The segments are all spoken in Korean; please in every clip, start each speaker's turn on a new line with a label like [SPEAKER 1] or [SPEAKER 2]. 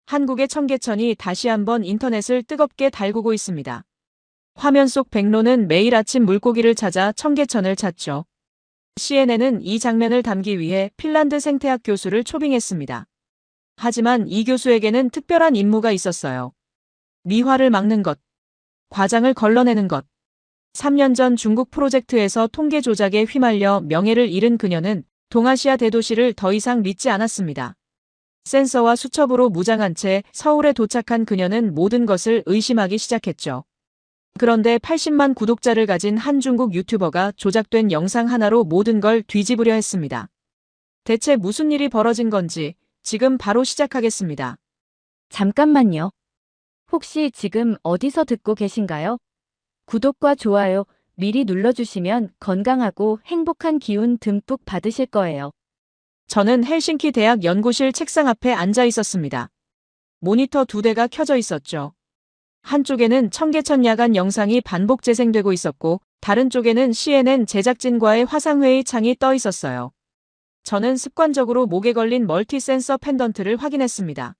[SPEAKER 1] 한국의 청계천이 다시 한번 인터넷을 뜨겁게 달구고 있습니다. 화면 속 백로는 매일 아침 물고기를 찾아 청계천을 찾죠. CNN은 이 장면을 담기 위해 핀란드 생태학 교수를 초빙했습니다. 하지만 이 교수에게는 특별한 임무가 있었어요. 미화를 막는 것, 과장을 걸러내는 것. 3년 전 중국 프로젝트에서 통계 조작에 휘말려 명예를 잃은 그녀는 동아시아 대도시를 더 이상 믿지 않았습니다. 센서와 수첩으로 무장한 채 서울에 도착한 그녀는 모든 것을 의심하기 시작했죠. 그런데 80만 구독자를 가진 한 중국 유튜버가 조작된 영상 하나로 모든 걸 뒤집으려 했습니다. 대체 무슨 일이 벌어진 건지 지금 바로 시작하겠습니다.
[SPEAKER 2] 잠깐만요. 혹시 지금 어디서 듣고 계신가요? 구독과 좋아요 미리 눌러주시면 건강하고 행복한 기운 듬뿍 받으실 거예요.
[SPEAKER 1] 저는 헬싱키 대학 연구실 책상 앞에 앉아 있었습니다. 모니터 2대가 켜져 있었죠. 한쪽에는 청계천 야간 영상이 반복 재생되고 있었고 다른 쪽에는 CNN 제작진과의 화상회의 창이 떠 있었어요. 저는 습관적으로 목에 걸린 멀티 센서 펜던트를 확인했습니다.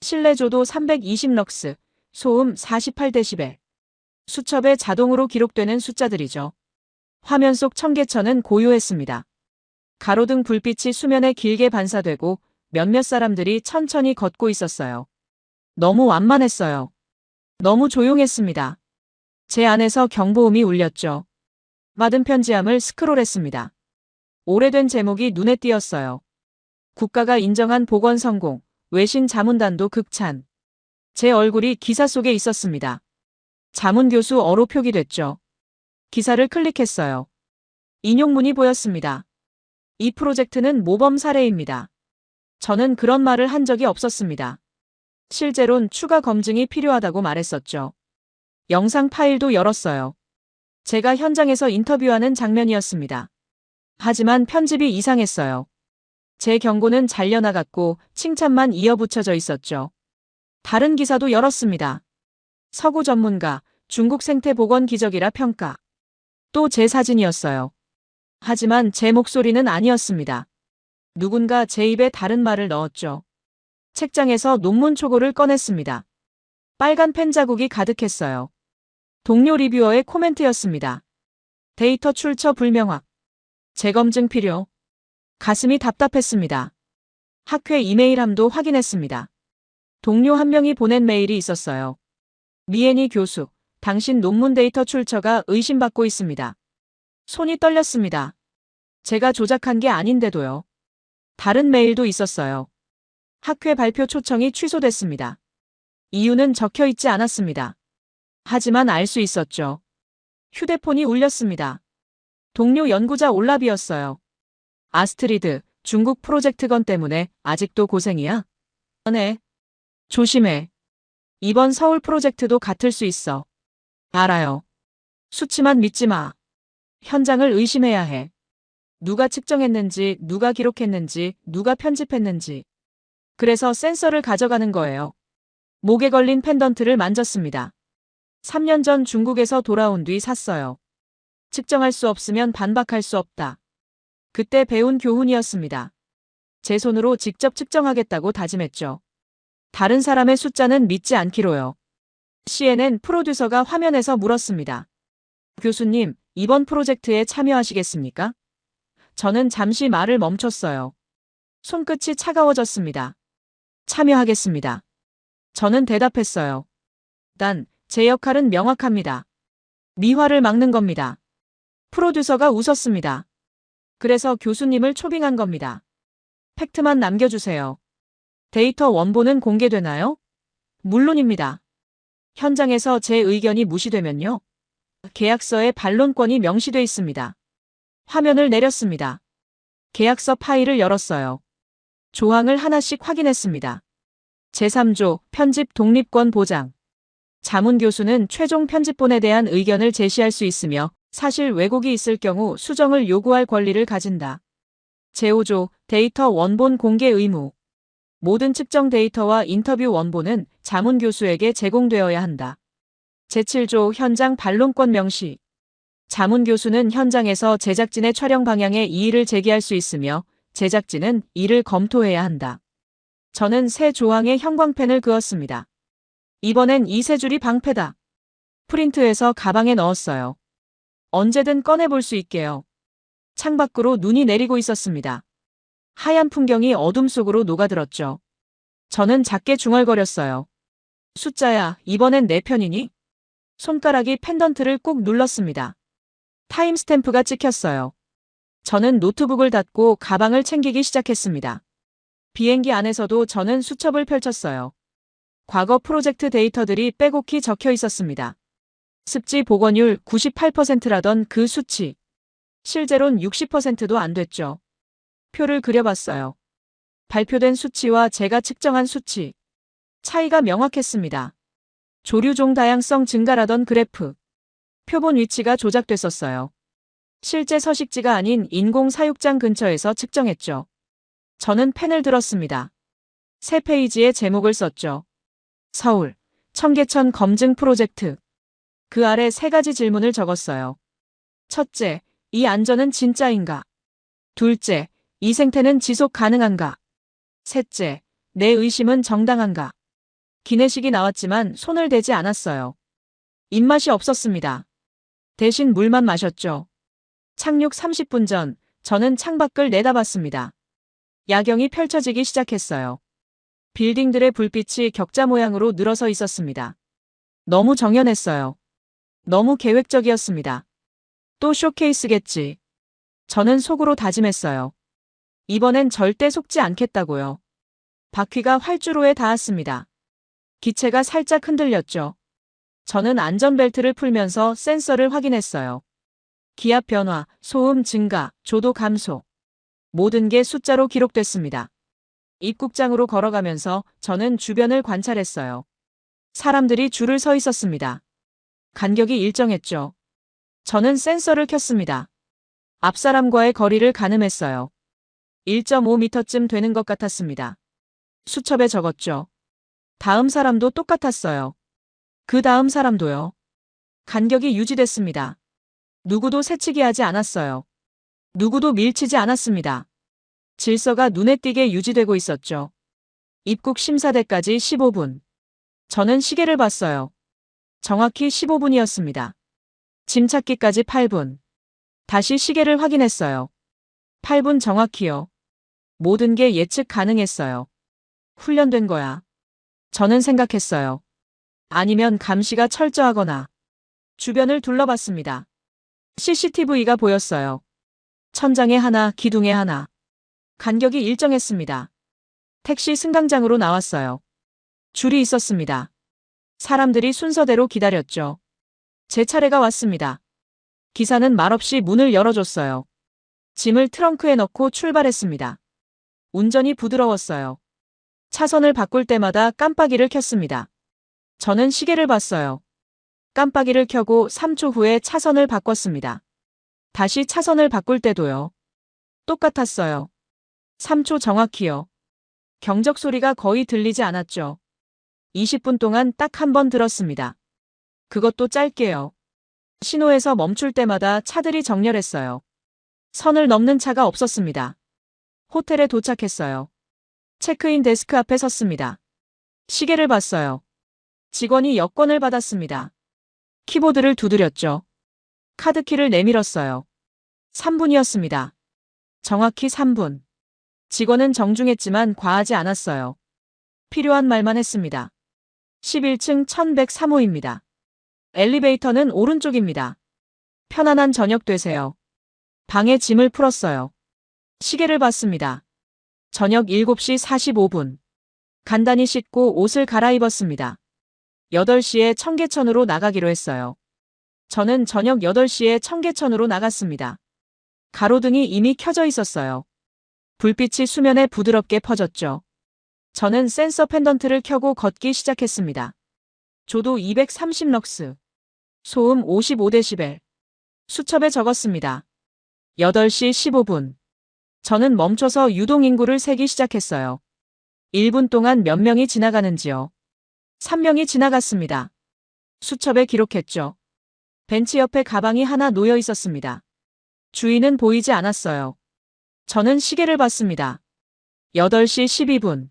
[SPEAKER 1] 실내 조도 320럭스, 소음 48데시벨. 수첩에 자동으로 기록되는 숫자들이죠. 화면 속 청계천은 고요했습니다. 가로등 불빛이 수면에 길게 반사되고 몇몇 사람들이 천천히 걷고 있었어요. 너무 완만했어요. 너무 조용했습니다. 제 안에서 경보음이 울렸죠. 받은 편지함을 스크롤했습니다. 오래된 제목이 눈에 띄었어요. 국가가 인정한 보건 성공, 외신 자문단도 극찬. 제 얼굴이 기사 속에 있었습니다. 자문 교수 어로 표기됐죠. 기사를 클릭했어요. 인용문이 보였습니다. 이 프로젝트는 모범 사례입니다. 저는 그런 말을 한 적이 없었습니다. 실제론 추가 검증이 필요하다고 말했었죠. 영상 파일도 열었어요. 제가 현장에서 인터뷰하는 장면이었습니다. 하지만 편집이 이상했어요. 제 경고는 잘려나갔고 칭찬만 이어붙여져 있었죠. 다른 기사도 열었습니다. 서구 전문가, 중국 생태 보건 기적이라 평가. 또 제 사진이었어요. 하지만 제 목소리는 아니었습니다. 누군가 제 입에 다른 말을 넣었죠. 책장에서 논문 초고를 꺼냈습니다. 빨간 펜 자국이 가득했어요. 동료 리뷰어의 코멘트였습니다. 데이터 출처 불명확. 재검증 필요. 가슴이 답답했습니다. 학회 이메일함도 확인했습니다. 동료 한 명이 보낸 메일이 있었어요. 미애니 교수, 당신 논문 데이터 출처가 의심받고 있습니다. 손이 떨렸습니다. 제가 조작한 게 아닌데도요. 다른 메일도 있었어요. 학회 발표 초청이 취소됐습니다. 이유는 적혀 있지 않았습니다. 하지만 알 수 있었죠. 휴대폰이 울렸습니다. 동료 연구자 올랍이었어요. 아스트리드, 중국 프로젝트 건 때문에 아직도 고생이야? 네. 조심해. 이번 서울 프로젝트도 같을 수 있어. 알아요. 수치만 믿지 마. 현장을 의심해야 해. 누가 측정했는지, 누가 기록했는지, 누가 편집했는지. 그래서 센서를 가져가는 거예요. 목에 걸린 펜던트를 만졌습니다. 3년 전 중국에서 돌아온 뒤 샀어요. 측정할 수 없으면 반박할 수 없다. 그때 배운 교훈이었습니다. 제 손으로 직접 측정하겠다고 다짐했죠. 다른 사람의 숫자는 믿지 않기로요. CNN 프로듀서가 화면에서 물었습니다. 교수님, 이번 프로젝트에 참여하시겠습니까? 저는 잠시 말을 멈췄어요. 손끝이 차가워졌습니다. 참여하겠습니다. 저는 대답했어요. 단, 제 역할은 명확합니다. 미화를 막는 겁니다. 프로듀서가 웃었습니다. 그래서 교수님을 초빙한 겁니다. 팩트만 남겨주세요. 데이터 원본은 공개되나요? 물론입니다. 현장에서 제 의견이 무시되면요. 계약서에 반론권이 명시돼 있습니다. 화면을 내렸습니다. 계약서 파일을 열었어요. 조항을 하나씩 확인했습니다. 제3조 편집 독립권 보장. 자문 교수는 최종 편집본에 대한 의견을 제시할 수 있으며 사실 왜곡이 있을 경우 수정을 요구할 권리를 가진다. 제5조 데이터 원본 공개 의무. 모든 측정 데이터와 인터뷰 원본은 자문 교수에게 제공되어야 한다. 제7조 현장 반론권 명시. 자문 교수는 현장에서 제작진의 촬영 방향에 이의를 제기할 수 있으며 제작진은 이를 검토해야 한다. 저는 새 조항에 형광펜을 그었습니다. 이번엔 이 세 줄이 방패다. 프린트해서 가방에 넣었어요. 언제든 꺼내볼 수 있게요. 창밖으로 눈이 내리고 있었습니다. 하얀 풍경이 어둠 속으로 녹아들었죠. 저는 작게 중얼거렸어요. 숫자야, 이번엔 내 편이니? 손가락이 펜던트를 꾹 눌렀습니다. 타임스탬프가 찍혔어요. 저는 노트북을 닫고 가방을 챙기기 시작했습니다. 비행기 안에서도 저는 수첩을 펼쳤어요. 과거 프로젝트 데이터들이 빼곡히 적혀 있었습니다. 습지 복원율 98%라던 그 수치. 실제론 60%도 안 됐죠. 표를 그려봤어요. 발표된 수치와 제가 측정한 수치. 차이가 명확했습니다. 조류종 다양성 증가라던 그래프. 표본 위치가 조작됐었어요. 실제 서식지가 아닌 인공 사육장 근처에서 측정했죠. 저는 펜을 들었습니다. 새 페이지에 제목을 썼죠. 서울, 청계천 검증 프로젝트. 그 아래 세 가지 질문을 적었어요. 첫째, 이 안전은 진짜인가? 둘째, 이 생태는 지속 가능한가? 셋째, 내 의심은 정당한가? 기내식이 나왔지만 손을 대지 않았어요. 입맛이 없었습니다. 대신 물만 마셨죠. 착륙 30분 전, 저는 창밖을 내다봤습니다. 야경이 펼쳐지기 시작했어요. 빌딩들의 불빛이 격자 모양으로 늘어서 있었습니다. 너무 정연했어요. 너무 계획적이었습니다. 또 쇼케이스겠지. 저는 속으로 다짐했어요. 이번엔 절대 속지 않겠다고요. 바퀴가 활주로에 닿았습니다. 기체가 살짝 흔들렸죠. 저는 안전벨트를 풀면서 센서를 확인했어요. 기압 변화, 소음 증가, 조도 감소. 모든 게 숫자로 기록됐습니다. 입국장으로 걸어가면서 저는 주변을 관찰했어요. 사람들이 줄을 서 있었습니다. 간격이 일정했죠. 저는 센서를 켰습니다. 앞 사람과의 거리를 가늠했어요. 1.5m쯤 되는 것 같았습니다. 수첩에 적었죠. 다음 사람도 똑같았어요. 그 다음 사람도요. 간격이 유지됐습니다. 누구도 새치기 하지 않았어요. 누구도 밀치지 않았습니다. 질서가 눈에 띄게 유지되고 있었죠. 입국 심사대까지 15분. 저는 시계를 봤어요. 정확히 15분이었습니다. 짐 찾기까지 8분. 다시 시계를 확인했어요. 8분 정확히요. 모든 게 예측 가능했어요. 훈련된 거야. 저는 생각했어요. 아니면 감시가 철저하거나. 주변을 둘러봤습니다. CCTV가 보였어요. 천장에 하나, 기둥에 하나. 간격이 일정했습니다. 택시 승강장으로 나왔어요. 줄이 있었습니다. 사람들이 순서대로 기다렸죠. 제 차례가 왔습니다. 기사는 말없이 문을 열어줬어요. 짐을 트렁크에 넣고 출발했습니다. 운전이 부드러웠어요. 차선을 바꿀 때마다 깜빡이를 켰습니다. 저는 시계를 봤어요. 깜빡이를 켜고 3초 후에 차선을 바꿨습니다. 다시 차선을 바꿀 때도요. 똑같았어요. 3초 정확히요. 경적 소리가 거의 들리지 않았죠. 20분 동안 딱 한 번 들었습니다. 그것도 짧게요. 신호에서 멈출 때마다 차들이 정렬했어요. 선을 넘는 차가 없었습니다. 호텔에 도착했어요. 체크인 데스크 앞에 섰습니다. 시계를 봤어요. 직원이 여권을 받았습니다. 키보드를 두드렸죠. 카드키를 내밀었어요. 3분이었습니다. 정확히 3분. 직원은 정중했지만 과하지 않았어요. 필요한 말만 했습니다. 11층 1103호입니다. 엘리베이터는 오른쪽입니다. 편안한 저녁 되세요. 방에 짐을 풀었어요. 시계를 봤습니다. 저녁 7시 45분. 간단히 씻고 옷을 갈아입었습니다. 8시에 청계천으로 나가기로 했어요. 저는 저녁 8시에 청계천으로 나갔습니다. 가로등이 이미 켜져 있었어요. 불빛이 수면에 부드럽게 퍼졌죠. 저는 센서 펜던트를 켜고 걷기 시작했습니다. 조도 230럭스. 소음 55데시벨. 수첩에 적었습니다. 8시 15분. 저는 멈춰서 유동인구를 세기 시작했어요. 1분 동안 몇 명이 지나가는지요. 3명이 지나갔습니다. 수첩에 기록했죠. 벤치 옆에 가방이 하나 놓여 있었습니다. 주인은 보이지 않았어요. 저는 시계를 봤습니다. 8시 12분.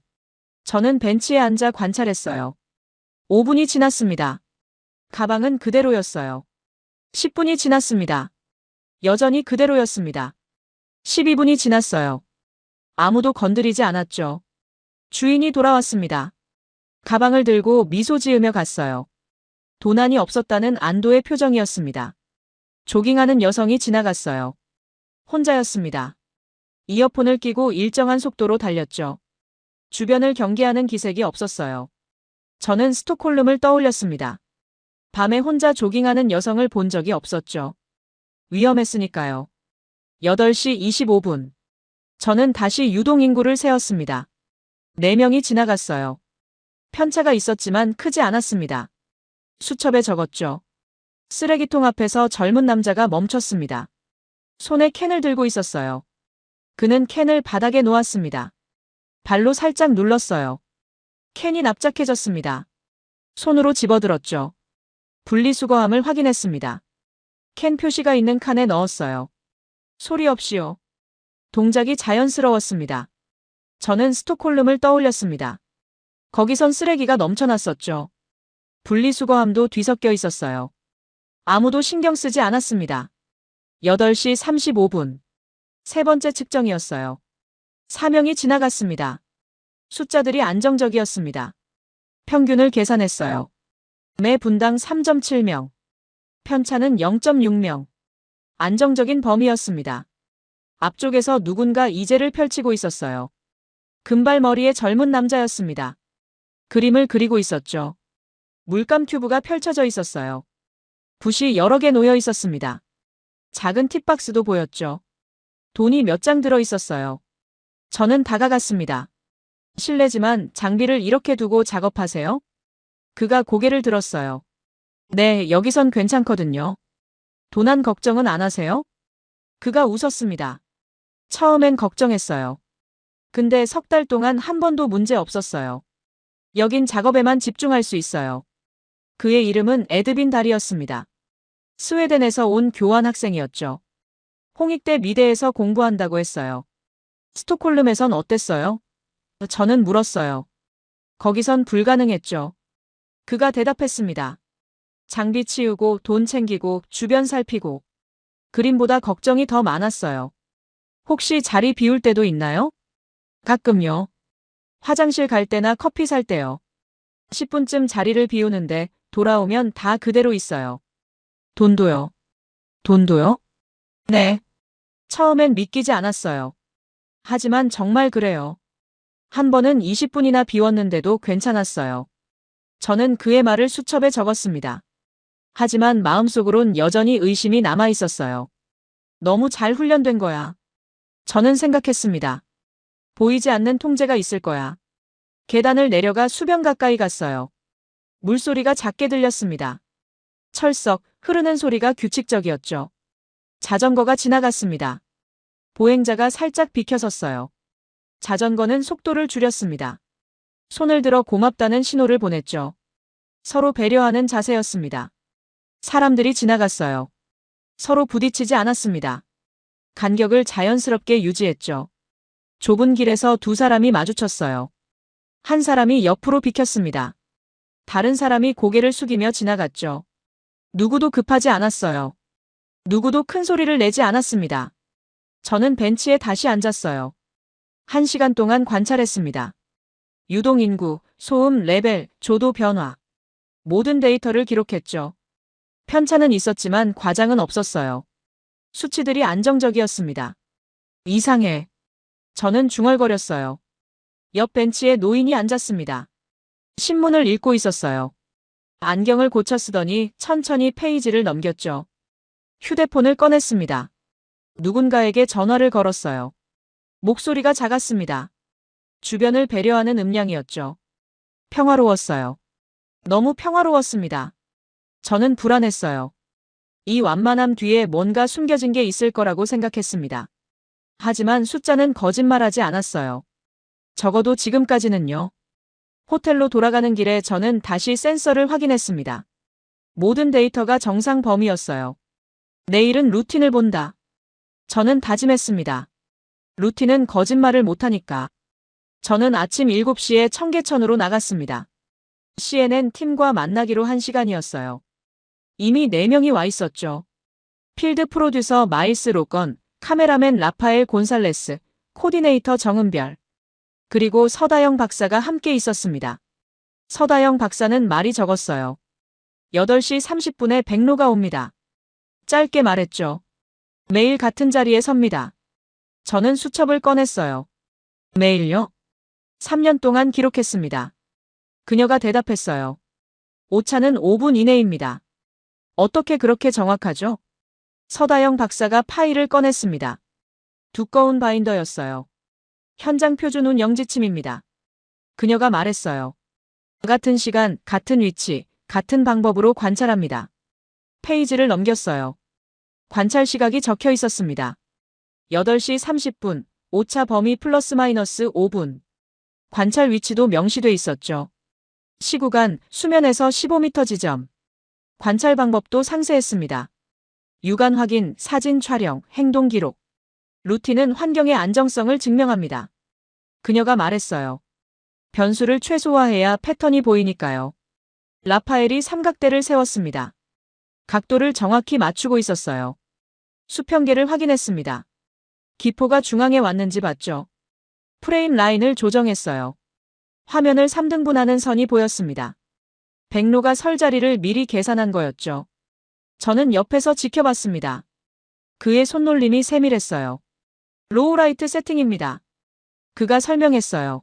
[SPEAKER 1] 저는 벤치에 앉아 관찰했어요. 5분이 지났습니다. 가방은 그대로였어요. 10분이 지났습니다. 여전히 그대로였습니다. 12분이 지났어요. 아무도 건드리지 않았죠. 주인이 돌아왔습니다. 가방을 들고 미소 지으며 갔어요. 도난이 없었다는 안도의 표정이었습니다. 조깅하는 여성이 지나갔어요. 혼자였습니다. 이어폰을 끼고 일정한 속도로 달렸죠. 주변을 경계하는 기색이 없었어요. 저는 스톡홀름을 떠올렸습니다. 밤에 혼자 조깅하는 여성을 본 적이 없었죠. 위험했으니까요. 8시 25분. 저는 다시 유동인구를 세었습니다. 4명이 지나갔어요. 편차가 있었지만 크지 않았습니다. 수첩에 적었죠. 쓰레기통 앞에서 젊은 남자가 멈췄습니다. 손에 캔을 들고 있었어요. 그는 캔을 바닥에 놓았습니다. 발로 살짝 눌렀어요. 캔이 납작해졌습니다. 손으로 집어들었죠. 분리수거함을 확인했습니다. 캔 표시가 있는 칸에 넣었어요. 소리 없이요. 동작이 자연스러웠습니다. 저는 스톡홀름을 떠올렸습니다. 거기선 쓰레기가 넘쳐났었죠. 분리수거함도 뒤섞여 있었어요. 아무도 신경 쓰지 않았습니다. 8시 35분. 세 번째 측정이었어요. 4명이 지나갔습니다. 숫자들이 안정적이었습니다. 평균을 계산했어요. 매 분당 3.7명. 편차는 0.6명. 안정적인 범위였습니다. 앞쪽에서 누군가 이제를 펼치고 있었어요. 금발머리의 젊은 남자였습니다. 그림을 그리고 있었죠. 물감 튜브가 펼쳐져 있었어요. 붓이 여러 개 놓여 있었습니다. 작은 팁박스도 보였죠. 돈이 몇 장 들어 있었어요. 저는 다가갔습니다. 실례지만 장비를 이렇게 두고 작업하세요? 그가 고개를 들었어요. 네, 여기선 괜찮거든요. 도난 걱정은 안 하세요? 그가 웃었습니다. 처음엔 걱정했어요. 근데 3달 동안 한 번도 문제 없었어요. 여긴 작업에만 집중할 수 있어요. 그의 이름은 에드빈 달이었습니다. 스웨덴에서 온 교환 학생이었죠. 홍익대 미대에서 공부한다고 했어요. 스톡홀름에선 어땠어요? 저는 물었어요. 거기선 불가능했죠. 그가 대답했습니다. 장비 치우고 돈 챙기고 주변 살피고 그림보다 걱정이 더 많았어요. 혹시 자리 비울 때도 있나요? 가끔요. 화장실 갈 때나 커피 살 때요. 10분쯤 자리를 비우는데 돌아오면 다 그대로 있어요. 돈도요. 돈도요? 네. 처음엔 믿기지 않았어요. 하지만 정말 그래요. 한 번은 20분이나 비웠는데도 괜찮았어요. 저는 그의 말을 수첩에 적었습니다. 하지만 마음속으론 여전히 의심이 남아 있었어요. 너무 잘 훈련된 거야. 저는 생각했습니다. 보이지 않는 통제가 있을 거야. 계단을 내려가 수변 가까이 갔어요. 물소리가 작게 들렸습니다. 철썩, 흐르는 소리가 규칙적이었죠. 자전거가 지나갔습니다. 보행자가 살짝 비켜섰어요. 자전거는 속도를 줄였습니다. 손을 들어 고맙다는 신호를 보냈죠. 서로 배려하는 자세였습니다. 사람들이 지나갔어요. 서로 부딪히지 않았습니다. 간격을 자연스럽게 유지했죠. 좁은 길에서 두 사람이 마주쳤어요. 한 사람이 옆으로 비켰습니다. 다른 사람이 고개를 숙이며 지나갔죠. 누구도 급하지 않았어요. 누구도 큰 소리를 내지 않았습니다. 저는 벤치에 다시 앉았어요. 1시간 동안 관찰했습니다. 유동인구, 소음 레벨, 조도 변화. 모든 데이터를 기록했죠. 편차는 있었지만 과장은 없었어요. 수치들이 안정적이었습니다. 이상해. 저는 중얼거렸어요. 옆 벤치에 노인이 앉았습니다. 신문을 읽고 있었어요. 안경을 고쳐 쓰더니 천천히 페이지를 넘겼죠. 휴대폰을 꺼냈습니다. 누군가에게 전화를 걸었어요. 목소리가 작았습니다. 주변을 배려하는 음량이었죠. 평화로웠어요. 너무 평화로웠습니다. 저는 불안했어요. 이 완만함 뒤에 뭔가 숨겨진 게 있을 거라고 생각했습니다. 하지만 숫자는 거짓말하지 않았어요. 적어도 지금까지는요. 호텔로 돌아가는 길에 저는 다시 센서를 확인했습니다. 모든 데이터가 정상 범위였어요. 내일은 루틴을 본다. 저는 다짐했습니다. 루틴은 거짓말을 못하니까. 저는 아침 7시에 청계천으로 나갔습니다. CNN 팀과 만나기로 한 시간이었어요. 이미 4명이 와 있었죠. 필드 프로듀서 마일스 로건, 카메라맨 라파엘 곤살레스, 코디네이터 정은별, 그리고 서다영 박사가 함께 있었습니다. 서다영 박사는 말이 적었어요. 8시 30분에 백로가 옵니다. 짧게 말했죠. 매일 같은 자리에 섭니다. 저는 수첩을 꺼냈어요. 매일요? 3년 동안 기록했습니다. 그녀가 대답했어요. 오차는 5분 이내입니다. 어떻게 그렇게 정확하죠? 서다영 박사가 파일을 꺼냈습니다. 두꺼운 바인더였어요. 현장 표준운 0지침입니다. 그녀가 말했어요. 같은 시간, 같은 위치, 같은 방법으로 관찰합니다. 페이지를 넘겼어요. 관찰 시각이 적혀 있었습니다. 8시 30분, 오차 범위 플러스 마이너스 5분. 관찰 위치도 명시돼 있었죠. 시구간, 수면에서 15m 지점. 관찰 방법도 상세했습니다. 육안 확인, 사진 촬영, 행동 기록. 루틴은 환경의 안정성을 증명합니다. 그녀가 말했어요. 변수를 최소화해야 패턴이 보이니까요. 라파엘이 삼각대를 세웠습니다. 각도를 정확히 맞추고 있었어요. 수평계를 확인했습니다. 기포가 중앙에 왔는지 봤죠. 프레임 라인을 조정했어요. 화면을 3등분하는 선이 보였습니다. 백로가 설 자리를 미리 계산한 거였죠. 저는 옆에서 지켜봤습니다. 그의 손놀림이 세밀했어요. 로우라이트 세팅입니다. 그가 설명했어요.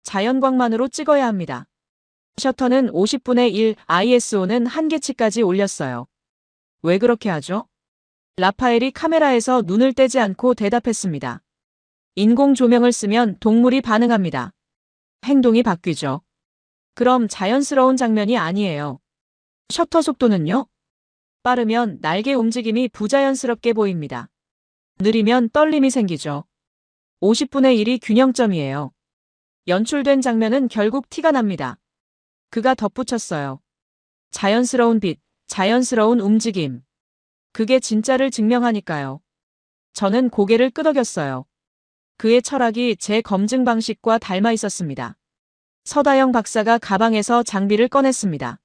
[SPEAKER 1] 자연광만으로 찍어야 합니다. 셔터는 50분의 1, ISO는 한계치까지 올렸어요. 왜 그렇게 하죠? 라파엘이 카메라에서 눈을 떼지 않고 대답했습니다. 인공 조명을 쓰면 동물이 반응합니다. 행동이 바뀌죠. 그럼 자연스러운 장면이 아니에요. 셔터 속도는요? 빠르면 날개 움직임이 부자연스럽게 보입니다. 느리면 떨림이 생기죠. 50분의 1이 균형점이에요. 연출된 장면은 결국 티가 납니다. 그가 덧붙였어요. 자연스러운 빛, 자연스러운 움직임. 그게 진짜를 증명하니까요. 저는 고개를 끄덕였어요. 그의 철학이 제 검증 방식과 닮아 있었습니다. 서다영 박사가 가방에서 장비를 꺼냈습니다.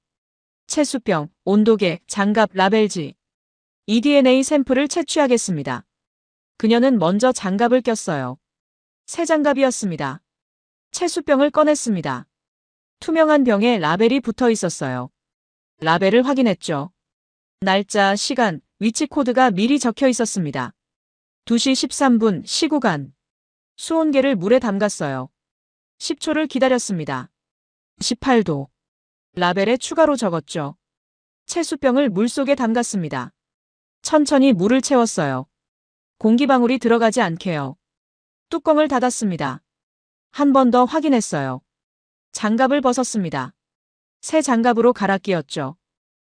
[SPEAKER 1] 채수병, 온도계, 장갑, 라벨지. eDNA 샘플을 채취하겠습니다. 그녀는 먼저 장갑을 꼈어요. 새 장갑이었습니다. 채수병을 꺼냈습니다. 투명한 병에 라벨이 붙어 있었어요. 라벨을 확인했죠. 날짜, 시간, 위치 코드가 미리 적혀 있었습니다. 2시 13분, 시구간. 수온계를 물에 담갔어요. 10초를 기다렸습니다. 18도. 라벨에 추가로 적었죠. 채수병을 물속에 담갔습니다. 천천히 물을 채웠어요. 공기방울이 들어가지 않게요. 뚜껑을 닫았습니다. 한 번 더 확인했어요. 장갑을 벗었습니다. 새 장갑으로 갈아 끼웠죠.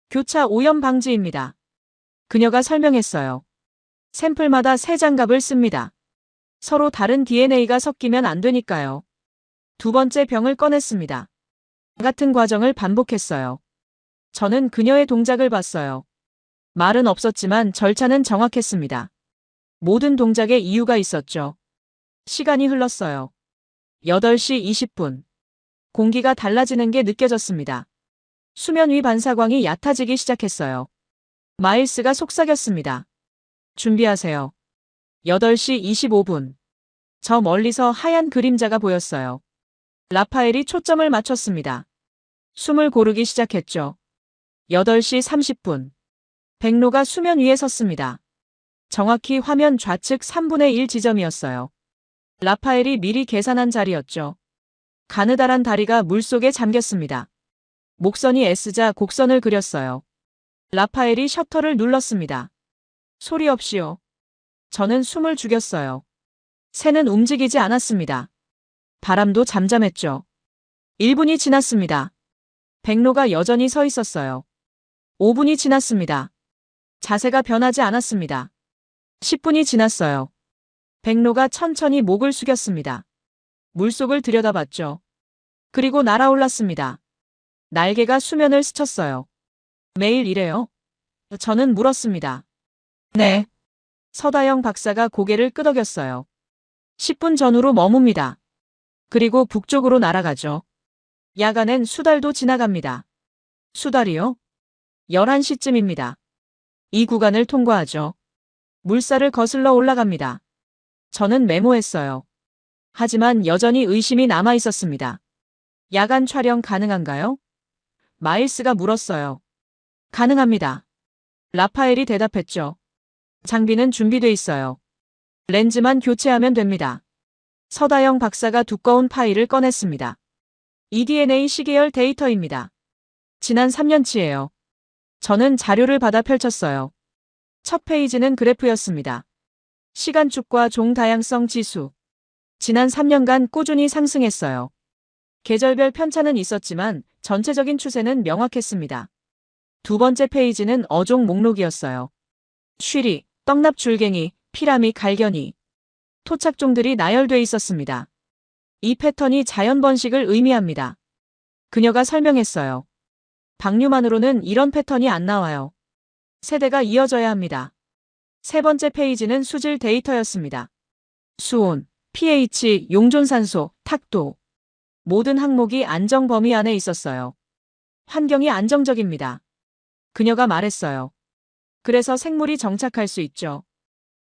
[SPEAKER 1] 교차 오염 방지입니다. 그녀가 설명했어요. 샘플마다 새 장갑을 씁니다. 서로 다른 DNA가 섞이면 안 되니까요. 두 번째 병을 꺼냈습니다. 같은 과정을 반복했어요. 저는 그녀의 동작을 봤어요. 말은 없었지만 절차는 정확했습니다. 모든 동작에 이유가 있었죠. 시간이 흘렀어요. 8시 20분. 공기가 달라지는 게 느껴졌습니다. 수면 위 반사광이 얕아지기 시작했어요. 마일스가 속삭였습니다. 준비하세요. 8시 25분. 저 멀리서 하얀 그림자가 보였어요. 라파엘이 초점을 맞췄습니다. 숨을 고르기 시작했죠. 8시 30분. 백로가 수면 위에 섰습니다. 정확히 화면 좌측 3분의 1 지점이었어요. 라파엘이 미리 계산한 자리였죠. 가느다란 다리가 물속에 잠겼습니다. 목선이 S자 곡선을 그렸어요. 라파엘이 셔터를 눌렀습니다. 소리 없이요. 저는 숨을 죽였어요. 새는 움직이지 않았습니다. 바람도 잠잠했죠. 1분이 지났습니다. 백로가 여전히 서 있었어요. 5분이 지났습니다. 자세가 변하지 않았습니다. 10분이 지났어요. 백로가 천천히 목을 숙였습니다. 물속을 들여다봤죠. 그리고 날아올랐습니다. 날개가 수면을 스쳤어요. 매일 이래요? 저는 물었습니다. 네. 서다영 박사가 고개를 끄덕였어요. 10분 전후로 머뭅니다. 그리고 북쪽으로 날아가죠. 야간엔 수달도 지나갑니다. 수달이요? 11시쯤입니다. 이 구간을 통과하죠. 물살을 거슬러 올라갑니다. 저는 메모했어요. 하지만 여전히 의심이 남아 있었습니다. 야간 촬영 가능한가요? 마일스가 물었어요. 가능합니다. 라파엘이 대답했죠. 장비는 준비돼 있어요. 렌즈만 교체하면 됩니다. 서다영 박사가 두꺼운 파일을 꺼냈습니다. eDNA 시계열 데이터입니다. 지난 3년치예요. 저는 자료를 받아 펼쳤어요. 첫 페이지는 그래프였습니다. 시간축과 종 다양성 지수. 지난 3년간 꾸준히 상승했어요. 계절별 편차는 있었지만 전체적인 추세는 명확했습니다. 두 번째 페이지는 어종 목록이었어요. 쉬리, 떡납줄갱이, 피라미, 갈견이. 토착종들이 나열돼 있었습니다. 이 패턴이 자연 번식을 의미합니다. 그녀가 설명했어요. 박류만으로는 이런 패턴이 안 나와요. 세대가 이어져야 합니다. 세 번째 페이지는 수질 데이터였습니다. 수온, pH, 용존산소, 탁도. 모든 항목이 안정 범위 안에 있었어요. 환경이 안정적입니다. 그녀가 말했어요. 그래서 생물이 정착할 수 있죠.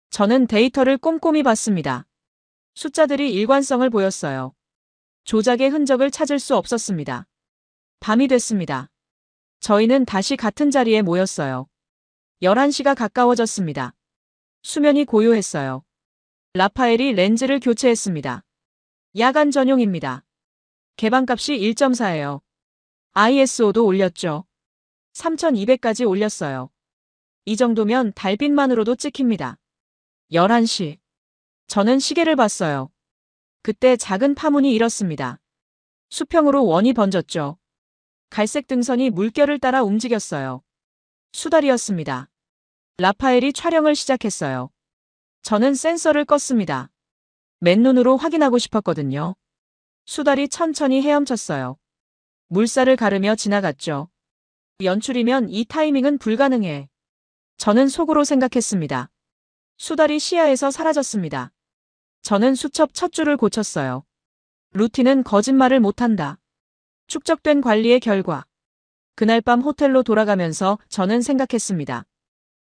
[SPEAKER 1] 저는 데이터를 꼼꼼히 봤습니다. 숫자들이 일관성을 보였어요. 조작의 흔적을 찾을 수 없었습니다. 밤이 됐습니다. 저희는 다시 같은 자리에 모였어요. 11시가 가까워졌습니다. 수면이 고요했어요. 라파엘이 렌즈를 교체했습니다. 야간 전용입니다. 개방값이 1.4예요. ISO도 올렸죠. 3200까지 올렸어요. 이 정도면 달빛만으로도 찍힙니다. 11시. 저는 시계를 봤어요. 그때 작은 파문이 일었습니다. 수평으로 원이 번졌죠. 갈색 등선이 물결을 따라 움직였어요. 수달이었습니다. 라파엘이 촬영을 시작했어요. 저는 센서를 껐습니다. 맨눈으로 확인하고 싶었거든요. 수달이 천천히 헤엄쳤어요. 물살을 가르며 지나갔죠. 연출이면 이 타이밍은 불가능해. 저는 속으로 생각했습니다. 수달이 시야에서 사라졌습니다. 저는 수첩 첫 줄을 고쳤어요. 루틴은 거짓말을 못한다. 축적된 관리의 결과. 그날 밤 호텔로 돌아가면서 저는 생각했습니다.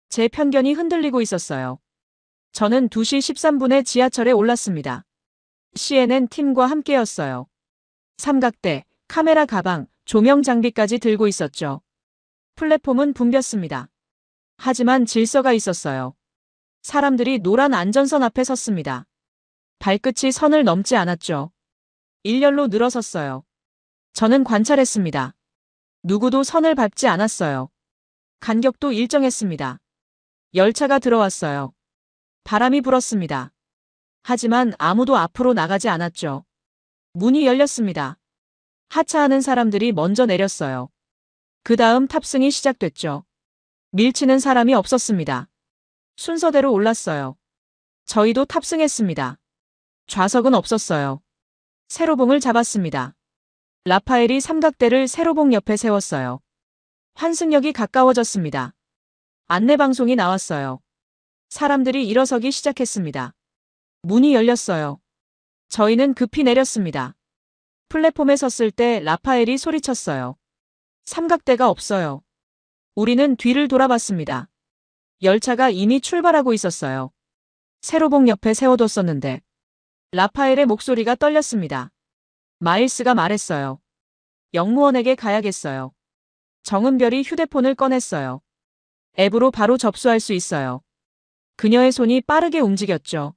[SPEAKER 1] 제 편견이 흔들리고 있었어요. 저는 2시 13분에 지하철에 올랐습니다. CNN 팀과 함께였어요. 삼각대, 카메라 가방, 조명 장비까지 들고 있었죠. 플랫폼은 붐볐습니다. 하지만 질서가 있었어요. 사람들이 노란 안전선 앞에 섰습니다. 발끝이 선을 넘지 않았죠. 일렬로 늘어섰어요. 저는 관찰했습니다. 누구도 선을 밟지 않았어요. 간격도 일정했습니다. 열차가 들어왔어요. 바람이 불었습니다. 하지만 아무도 앞으로 나가지 않았죠. 문이 열렸습니다. 하차하는 사람들이 먼저 내렸어요. 그 다음 탑승이 시작됐죠. 밀치는 사람이 없었습니다. 순서대로 올랐어요. 저희도 탑승했습니다. 좌석은 없었어요. 세로봉을 잡았습니다. 라파엘이 삼각대를 세로봉 옆에 세웠어요. 환승역이 가까워졌습니다. 안내방송이 나왔어요. 사람들이 일어서기 시작했습니다. 문이 열렸어요. 저희는 급히 내렸습니다. 플랫폼에 섰을 때 라파엘이 소리쳤어요. 삼각대가 없어요. 우리는 뒤를 돌아봤습니다. 열차가 이미 출발하고 있었어요. 세로봉 옆에 세워뒀었는데 라파엘의 목소리가 떨렸습니다. 마일스가 말했어요. 영무원에게 가야겠어요. 정은별이 휴대폰을 꺼냈어요. 앱으로 바로 접수할 수 있어요. 그녀의 손이 빠르게 움직였죠.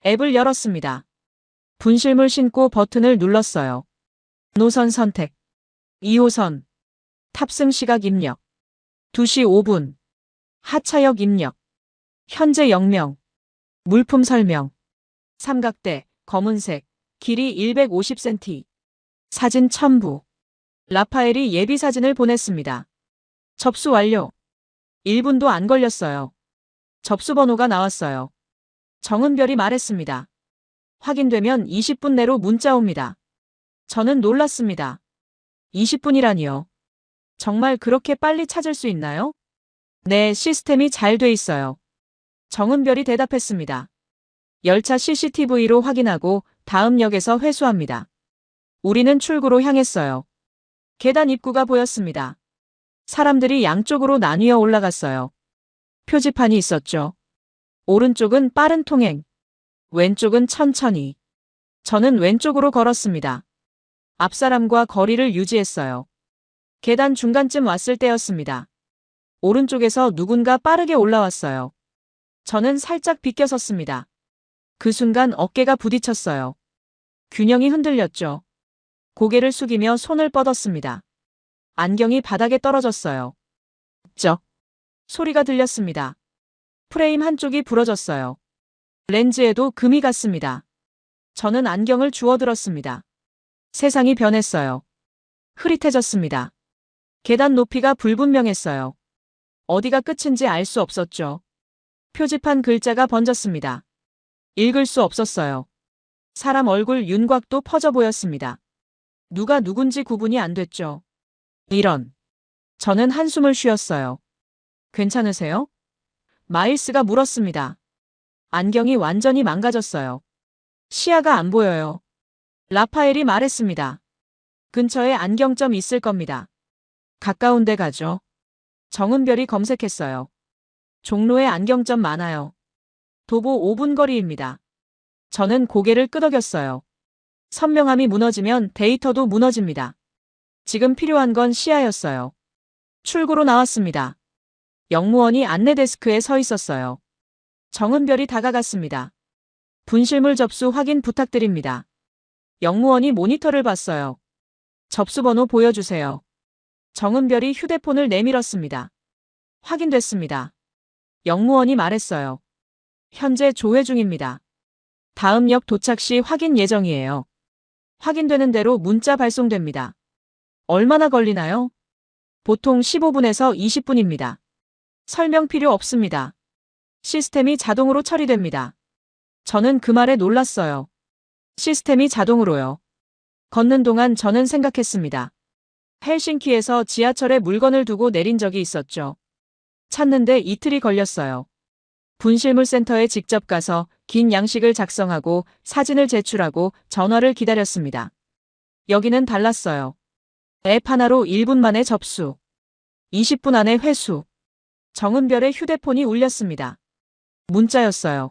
[SPEAKER 1] 앱을 열었습니다. 분실물 신고 버튼을 눌렀어요. 노선 선택. 2호선. 탑승 시각 입력. 2시 5분. 하차역 입력. 현재 영명. 물품 설명. 삼각대, 검은색, 길이 150cm. 사진 첨부. 라파엘이 예비 사진을 보냈습니다. 접수 완료. 1분도 안 걸렸어요. 접수 번호가 나왔어요. 정은별이 말했습니다. 확인되면 20분 내로 문자 옵니다. 저는 놀랐습니다. 20분이라니요. 정말 그렇게 빨리 찾을 수 있나요? 네, 시스템이 잘 돼 있어요. 정은별이 대답했습니다. 열차 CCTV로 확인하고 다음 역에서 회수합니다. 우리는 출구로 향했어요. 계단 입구가 보였습니다. 사람들이 양쪽으로 나뉘어 올라갔어요. 표지판이 있었죠. 오른쪽은 빠른 통행, 왼쪽은 천천히. 저는 왼쪽으로 걸었습니다. 앞사람과 거리를 유지했어요. 계단 중간쯤 왔을 때였습니다. 오른쪽에서 누군가 빠르게 올라왔어요. 저는 살짝 비껴섰습니다. 그 순간 어깨가 부딪혔어요. 균형이 흔들렸죠. 고개를 숙이며 손을 뻗었습니다. 안경이 바닥에 떨어졌어요. 쩍 소리가 들렸습니다. 프레임 한쪽이 부러졌어요. 렌즈에도 금이 갔습니다. 저는 안경을 주워들었습니다. 세상이 변했어요. 흐릿해졌습니다. 계단 높이가 불분명했어요. 어디가 끝인지 알 수 없었죠. 표지판 글자가 번졌습니다. 읽을 수 없었어요. 사람 얼굴 윤곽도 퍼져 보였습니다. 누가 누군지 구분이 안 됐죠. 이런. 저는 한숨을 쉬었어요. 괜찮으세요? 마일스가 물었습니다. 안경이 완전히 망가졌어요. 시야가 안 보여요. 라파엘이 말했습니다. 근처에 안경점 있을 겁니다. 가까운 데 가죠. 정은별이 검색했어요. 종로에 안경점 많아요. 도보 5분 거리입니다. 저는 고개를 끄덕였어요. 선명함이 무너지면 데이터도 무너집니다. 지금 필요한 건 시야였어요. 출구로 나왔습니다. 영무원이 안내 데스크에 서 있었어요. 정은별이 다가갔습니다. 분실물 접수 확인 부탁드립니다. 영무원이 모니터를 봤어요. 접수번호 보여주세요. 정은별이 휴대폰을 내밀었습니다. 확인됐습니다. 영무원이 말했어요. 현재 조회 중입니다. 다음 역 도착 시 확인 예정이에요. 확인되는 대로 문자 발송됩니다. 얼마나 걸리나요? 보통 15분에서 20분입니다. 설명 필요 없습니다. 시스템이 자동으로 처리됩니다. 저는 그 말에 놀랐어요. 시스템이 자동으로요. 걷는 동안 저는 생각했습니다. 헬싱키에서 지하철에 물건을 두고 내린 적이 있었죠. 찾는데 이틀이 걸렸어요. 분실물 센터에 직접 가서 긴 양식을 작성하고 사진을 제출하고 전화를 기다렸습니다. 여기는 달랐어요. 앱 하나로 1분 만에 접수. 20분 안에 회수. 정은별의 휴대폰이 울렸습니다. 문자였어요.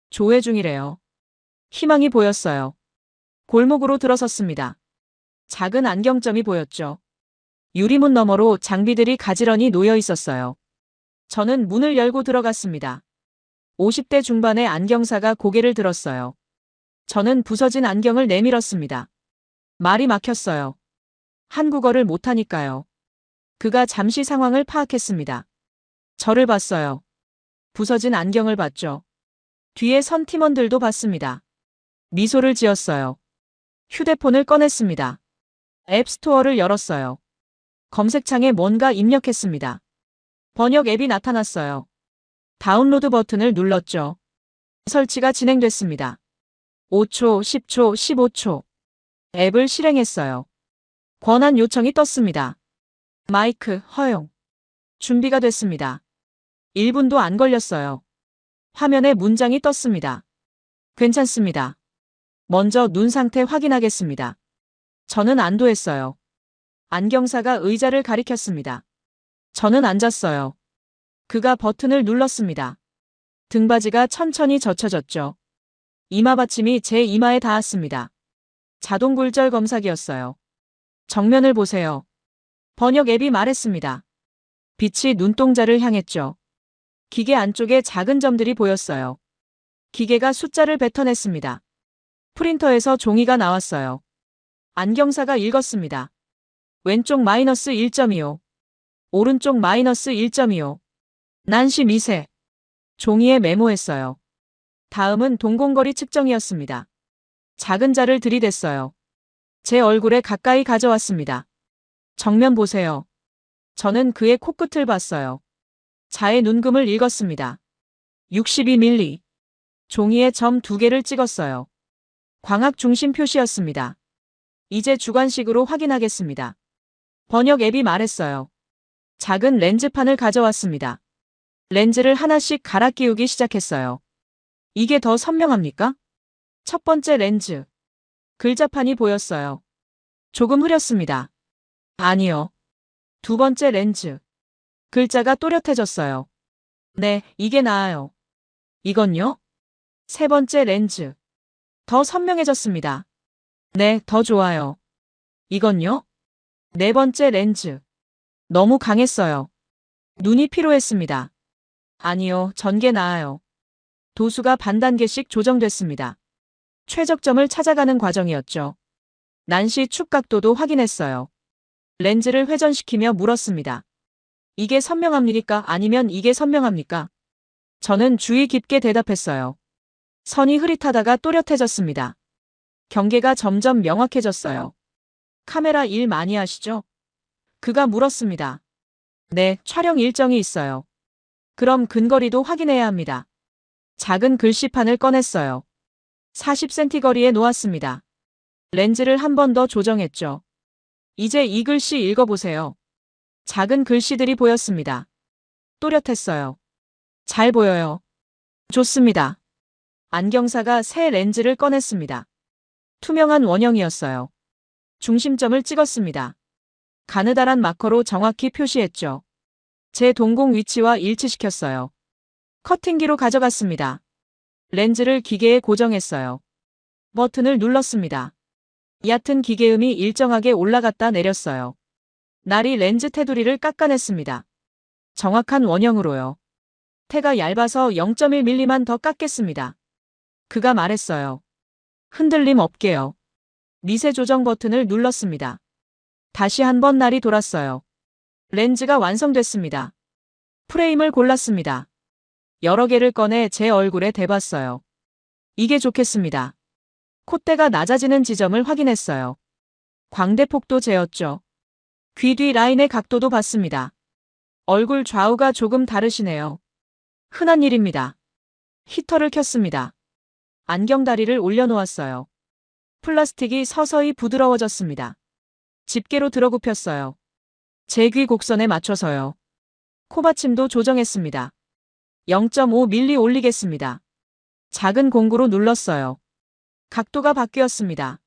[SPEAKER 1] 조회 중이래요. 희망이 보였어요. 골목으로 들어섰습니다. 작은 안경점이 보였죠. 유리문 너머로 장비들이 가지런히 놓여 있었어요. 저는 문을 열고 들어갔습니다. 50대 중반의 안경사가 고개를 들었어요. 저는 부서진 안경을 내밀었습니다. 말이 막혔어요. 한국어를 못하니까요. 그가 잠시 상황을 파악했습니다. 저를 봤어요. 부서진 안경을 봤죠. 뒤에 선 팀원들도 봤습니다. 미소를 지었어요. 휴대폰을 꺼냈습니다. 앱스토어를 열었어요. 검색창에 뭔가 입력했습니다. 번역 앱이 나타났어요. 다운로드 버튼을 눌렀죠. 설치가 진행됐습니다. 5초, 10초, 15초. 앱을 실행했어요. 권한 요청이 떴습니다. 마이크 허용. 준비가 됐습니다. 1분도 안 걸렸어요. 화면에 문장이 떴습니다. 괜찮습니다. 먼저 눈 상태 확인하겠습니다. 저는 안도했어요. 안경사가 의자를 가리켰습니다. 저는 앉았어요. 그가 버튼을 눌렀습니다. 등받이가 천천히 젖혀졌죠. 이마 받침이 제 이마에 닿았습니다. 자동 굴절 검사기였어요. 정면을 보세요. 번역 앱이 말했습니다. 빛이 눈동자를 향했죠. 기계 안쪽에 작은 점들이 보였어요. 기계가 숫자를 뱉어냈습니다. 프린터에서 종이가 나왔어요. 안경사가 읽었습니다. 왼쪽 마이너스 1.25. 오른쪽 마이너스 1.25. 난시 미세. 종이에 메모했어요. 다음은 동공거리 측정이었습니다. 작은 자를 들이댔어요. 제 얼굴에 가까이 가져왔습니다. 정면 보세요. 저는 그의 코끝을 봤어요. 자의 눈금을 읽었습니다. 62mm. 종이에 점 2개를 찍었어요. 광학 중심 표시였습니다. 이제 주관식으로 확인하겠습니다. 번역 앱이 말했어요. 작은 렌즈판을 가져왔습니다. 렌즈를 하나씩 갈아 끼우기 시작했어요. 이게 더 선명합니까? 첫 번째 렌즈. 글자판이 보였어요. 조금 흐렸습니다. 아니요. 두 번째 렌즈. 글자가 또렷해졌어요. 네, 이게 나아요. 이건요? 세 번째 렌즈. 더 선명해졌습니다. 네, 더 좋아요. 이건요? 네 번째 렌즈. 너무 강했어요. 눈이 피로했습니다. 아니요, 전게 나아요. 도수가 반 단계씩 조정됐습니다. 최적점을 찾아가는 과정이었죠. 난시 축각도도 확인했어요. 렌즈를 회전시키며 물었습니다. 이게 선명합니까? 아니면 이게 선명합니까? 저는 주의 깊게 대답했어요. 선이 흐릿하다가 또렷해졌습니다. 경계가 점점 명확해졌어요. 카메라 일 많이 하시죠? 그가 물었습니다. 네, 촬영 일정이 있어요. 그럼 근거리도 확인해야 합니다. 작은 글씨판을 꺼냈어요. 40cm 거리에 놓았습니다. 렌즈를 한 번 더 조정했죠. 이제 이 글씨 읽어보세요. 작은 글씨들이 보였습니다. 또렷했어요. 잘 보여요. 좋습니다. 안경사가 새 렌즈를 꺼냈습니다. 투명한 원형이었어요. 중심점을 찍었습니다. 가느다란 마커로 정확히 표시했죠. 제 동공 위치와 일치시켰어요. 커팅기로 가져갔습니다. 렌즈를 기계에 고정했어요. 버튼을 눌렀습니다. 얕은 기계음이 일정하게 올라갔다 내렸어요. 날이 렌즈 테두리를 깎아냈습니다. 정확한 원형으로요. 테가 얇아서 0.1mm만 더 깎겠습니다. 그가 말했어요. 흔들림 없게요. 미세 조정 버튼을 눌렀습니다. 다시 한번 날이 돌았어요. 렌즈가 완성됐습니다. 프레임을 골랐습니다. 여러 개를 꺼내 제 얼굴에 대봤어요. 이게 좋겠습니다. 콧대가 낮아지는 지점을 확인했어요. 광대폭도 재었죠. 귀 뒤 라인의 각도도 봤습니다. 얼굴 좌우가 조금 다르시네요. 흔한 일입니다. 히터를 켰습니다. 안경다리를 올려놓았어요. 플라스틱이 서서히 부드러워졌습니다. 집게로 들어굽혔어요. 제 귀 곡선에 맞춰서요. 코받침도 조정했습니다. 0.5mm 올리겠습니다. 작은 공구로 눌렀어요. 각도가 바뀌었습니다.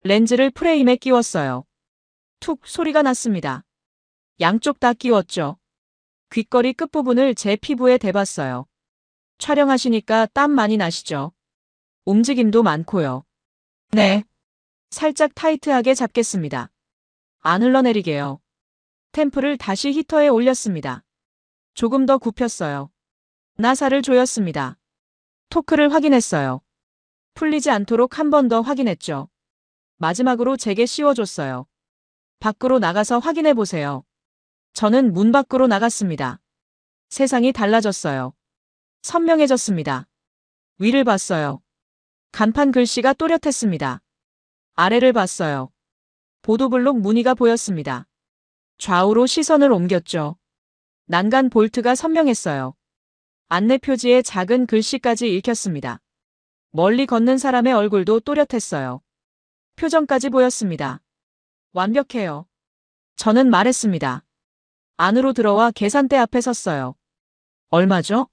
[SPEAKER 1] 렌즈를 프레임에 끼웠어요. 툭 소리가 났습니다. 양쪽 다 끼웠죠. 귓거리 끝부분을 제 피부에 대봤어요. 촬영하시니까 땀 많이 나시죠? 움직임도 많고요. 네. 살짝 타이트하게 잡겠습니다. 안 흘러내리게요. 템플을 다시 히터에 올렸습니다. 조금 더 굽혔어요. 나사를 조였습니다. 토크를 확인했어요. 풀리지 않도록 한 번 더 확인했죠. 마지막으로 제게 씌워줬어요. 밖으로 나가서 확인해 보세요. 저는 문 밖으로 나갔습니다. 세상이 달라졌어요. 선명해졌습니다. 위를 봤어요. 간판 글씨가 또렷했습니다. 아래를 봤어요. 보도블록 무늬가 보였습니다. 좌우로 시선을 옮겼죠. 난간 볼트가 선명했어요. 안내 표지에 작은 글씨까지 읽혔습니다. 멀리 걷는 사람의 얼굴도 또렷했어요. 표정까지 보였습니다. 완벽해요. 저는 말했습니다. 안으로 들어와 계산대 앞에 섰어요. 얼마죠?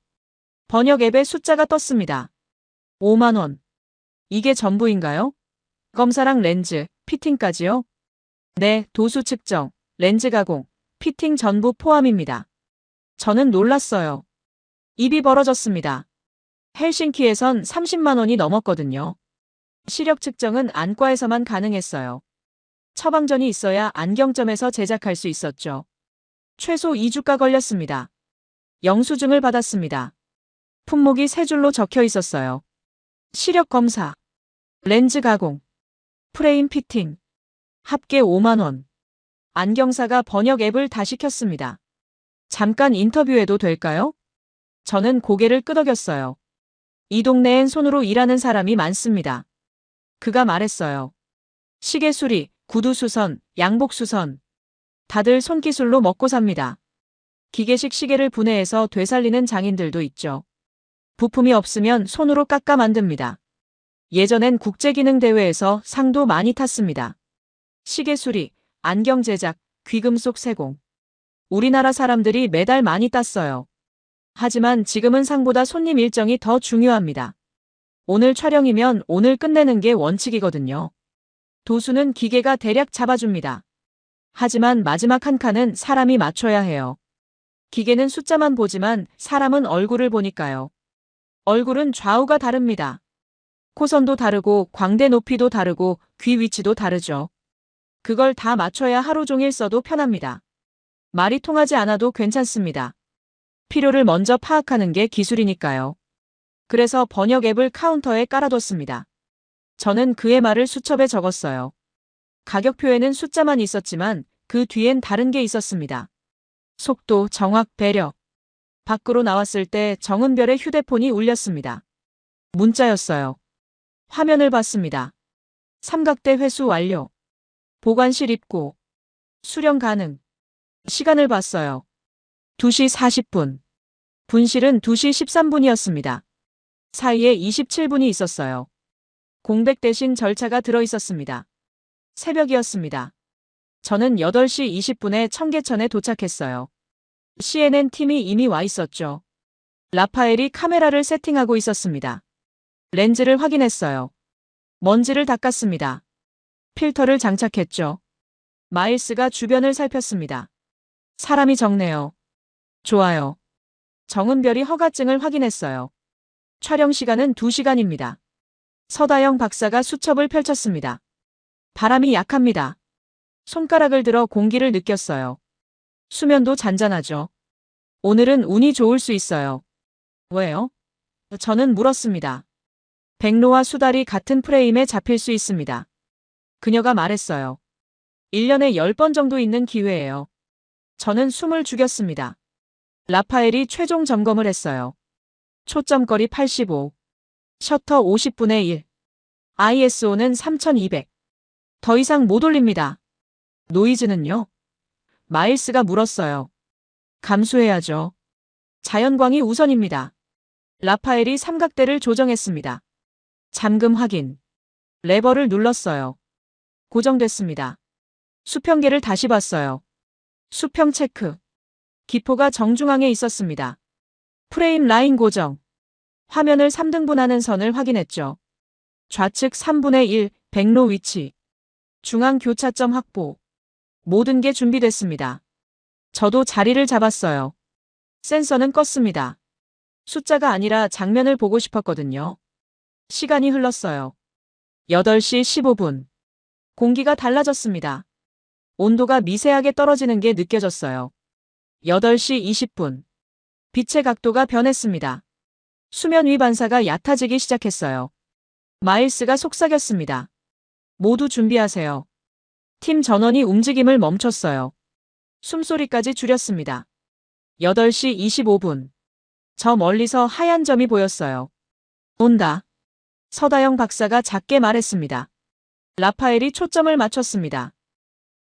[SPEAKER 1] 번역 앱에 숫자가 떴습니다. 5만 원. 이게 전부인가요? 검사랑 렌즈, 피팅까지요? 네, 도수 측정, 렌즈 가공, 피팅 전부 포함입니다. 저는 놀랐어요. 입이 벌어졌습니다. 헬싱키에선 30만 원이 넘었거든요. 시력 측정은 안과에서만 가능했어요. 처방전이 있어야 안경점에서 제작할 수 있었죠. 최소 2주가 걸렸습니다. 영수증을 받았습니다. 품목이 세 줄로 적혀 있었어요. 시력 검사, 렌즈 가공, 프레임 피팅, 합계 5만 원. 안경사가 번역 앱을 다시 켰습니다. 잠깐 인터뷰해도 될까요? 저는 고개를 끄덕였어요. 이 동네엔 손으로 일하는 사람이 많습니다. 그가 말했어요. 시계 수리, 구두 수선, 양복 수선. 다들 손기술로 먹고 삽니다. 기계식 시계를 분해해서 되살리는 장인들도 있죠. 부품이 없으면 손으로 깎아 만듭니다. 예전엔 국제기능대회에서 상도 많이 탔습니다. 시계 수리, 안경 제작, 귀금속 세공. 우리나라 사람들이 메달 많이 땄어요. 하지만 지금은 상보다 손님 일정이 더 중요합니다. 오늘 촬영이면 오늘 끝내는 게 원칙이거든요. 도수는 기계가 대략 잡아줍니다. 하지만 마지막 한 칸은 사람이 맞춰야 해요. 기계는 숫자만 보지만 사람은 얼굴을 보니까요. 얼굴은 좌우가 다릅니다. 코선도 다르고 광대 높이도 다르고 귀 위치도 다르죠. 그걸 다 맞춰야 하루 종일 써도 편합니다. 말이 통하지 않아도 괜찮습니다. 필요를 먼저 파악하는 게 기술이니까요. 그래서 번역 앱을 카운터에 깔아뒀습니다. 저는 그의 말을 수첩에 적었어요. 가격표에는 숫자만 있었지만 그 뒤엔 다른 게 있었습니다. 속도, 정확, 배려. 밖으로 나왔을 때 정은별의 휴대폰이 울렸습니다. 문자였어요. 화면을 봤습니다. 삼각대 회수 완료. 보관실 입고. 수령 가능. 시간을 봤어요. 2시 40분. 분실은 2시 13분이었습니다. 사이에 27분이 있었어요. 공백 대신 절차가 들어있었습니다. 새벽이었습니다. 저는 8시 20분에 청계천에 도착했어요. CNN 팀이 이미 와 있었죠. 라파엘이 카메라를 세팅하고 있었습니다. 렌즈를 확인했어요. 먼지를 닦았습니다. 필터를 장착했죠. 마일스가 주변을 살폈습니다. 사람이 적네요. 좋아요. 정은별이 허가증을 확인했어요. 촬영 시간은 2시간입니다. 서다영 박사가 수첩을 펼쳤습니다. 바람이 약합니다. 손가락을 들어 공기를 느꼈어요. 수면도 잔잔하죠. 오늘은 운이 좋을 수 있어요. 왜요? 저는 물었습니다. 백로와 수달이 같은 프레임에 잡힐 수 있습니다. 그녀가 말했어요. 1년에 10번 정도 있는 기회예요. 저는 숨을 죽였습니다. 라파엘이 최종 점검을 했어요. 초점거리 85. 셔터 50분의 1. ISO는 3200. 더 이상 못 올립니다. 노이즈는요? 마일스가 물었어요. 감수해야죠. 자연광이 우선입니다. 라파엘이 삼각대를 조정했습니다. 잠금 확인. 레버를 눌렀어요. 고정됐습니다. 수평계를 다시 봤어요. 수평 체크. 기포가 정중앙에 있었습니다. 프레임 라인 고정. 화면을 3등분하는 선을 확인했죠. 좌측 3분의 1, 백로 위치. 중앙 교차점 확보. 모든 게 준비됐습니다. 저도 자리를 잡았어요. 센서는 껐습니다. 숫자가 아니라 장면을 보고 싶었거든요. 시간이 흘렀어요. 8시 15분. 공기가 달라졌습니다. 온도가 미세하게 떨어지는 게 느껴졌어요. 8시 20분. 빛의 각도가 변했습니다. 수면 위 반사가 얕아지기 시작했어요. 마일스가 속삭였습니다. 모두 준비하세요. 팀 전원이 움직임을 멈췄어요. 숨소리까지 줄였습니다. 8시 25분. 저 멀리서 하얀 점이 보였어요. 온다. 서다영 박사가 작게 말했습니다. 라파엘이 초점을 맞췄습니다.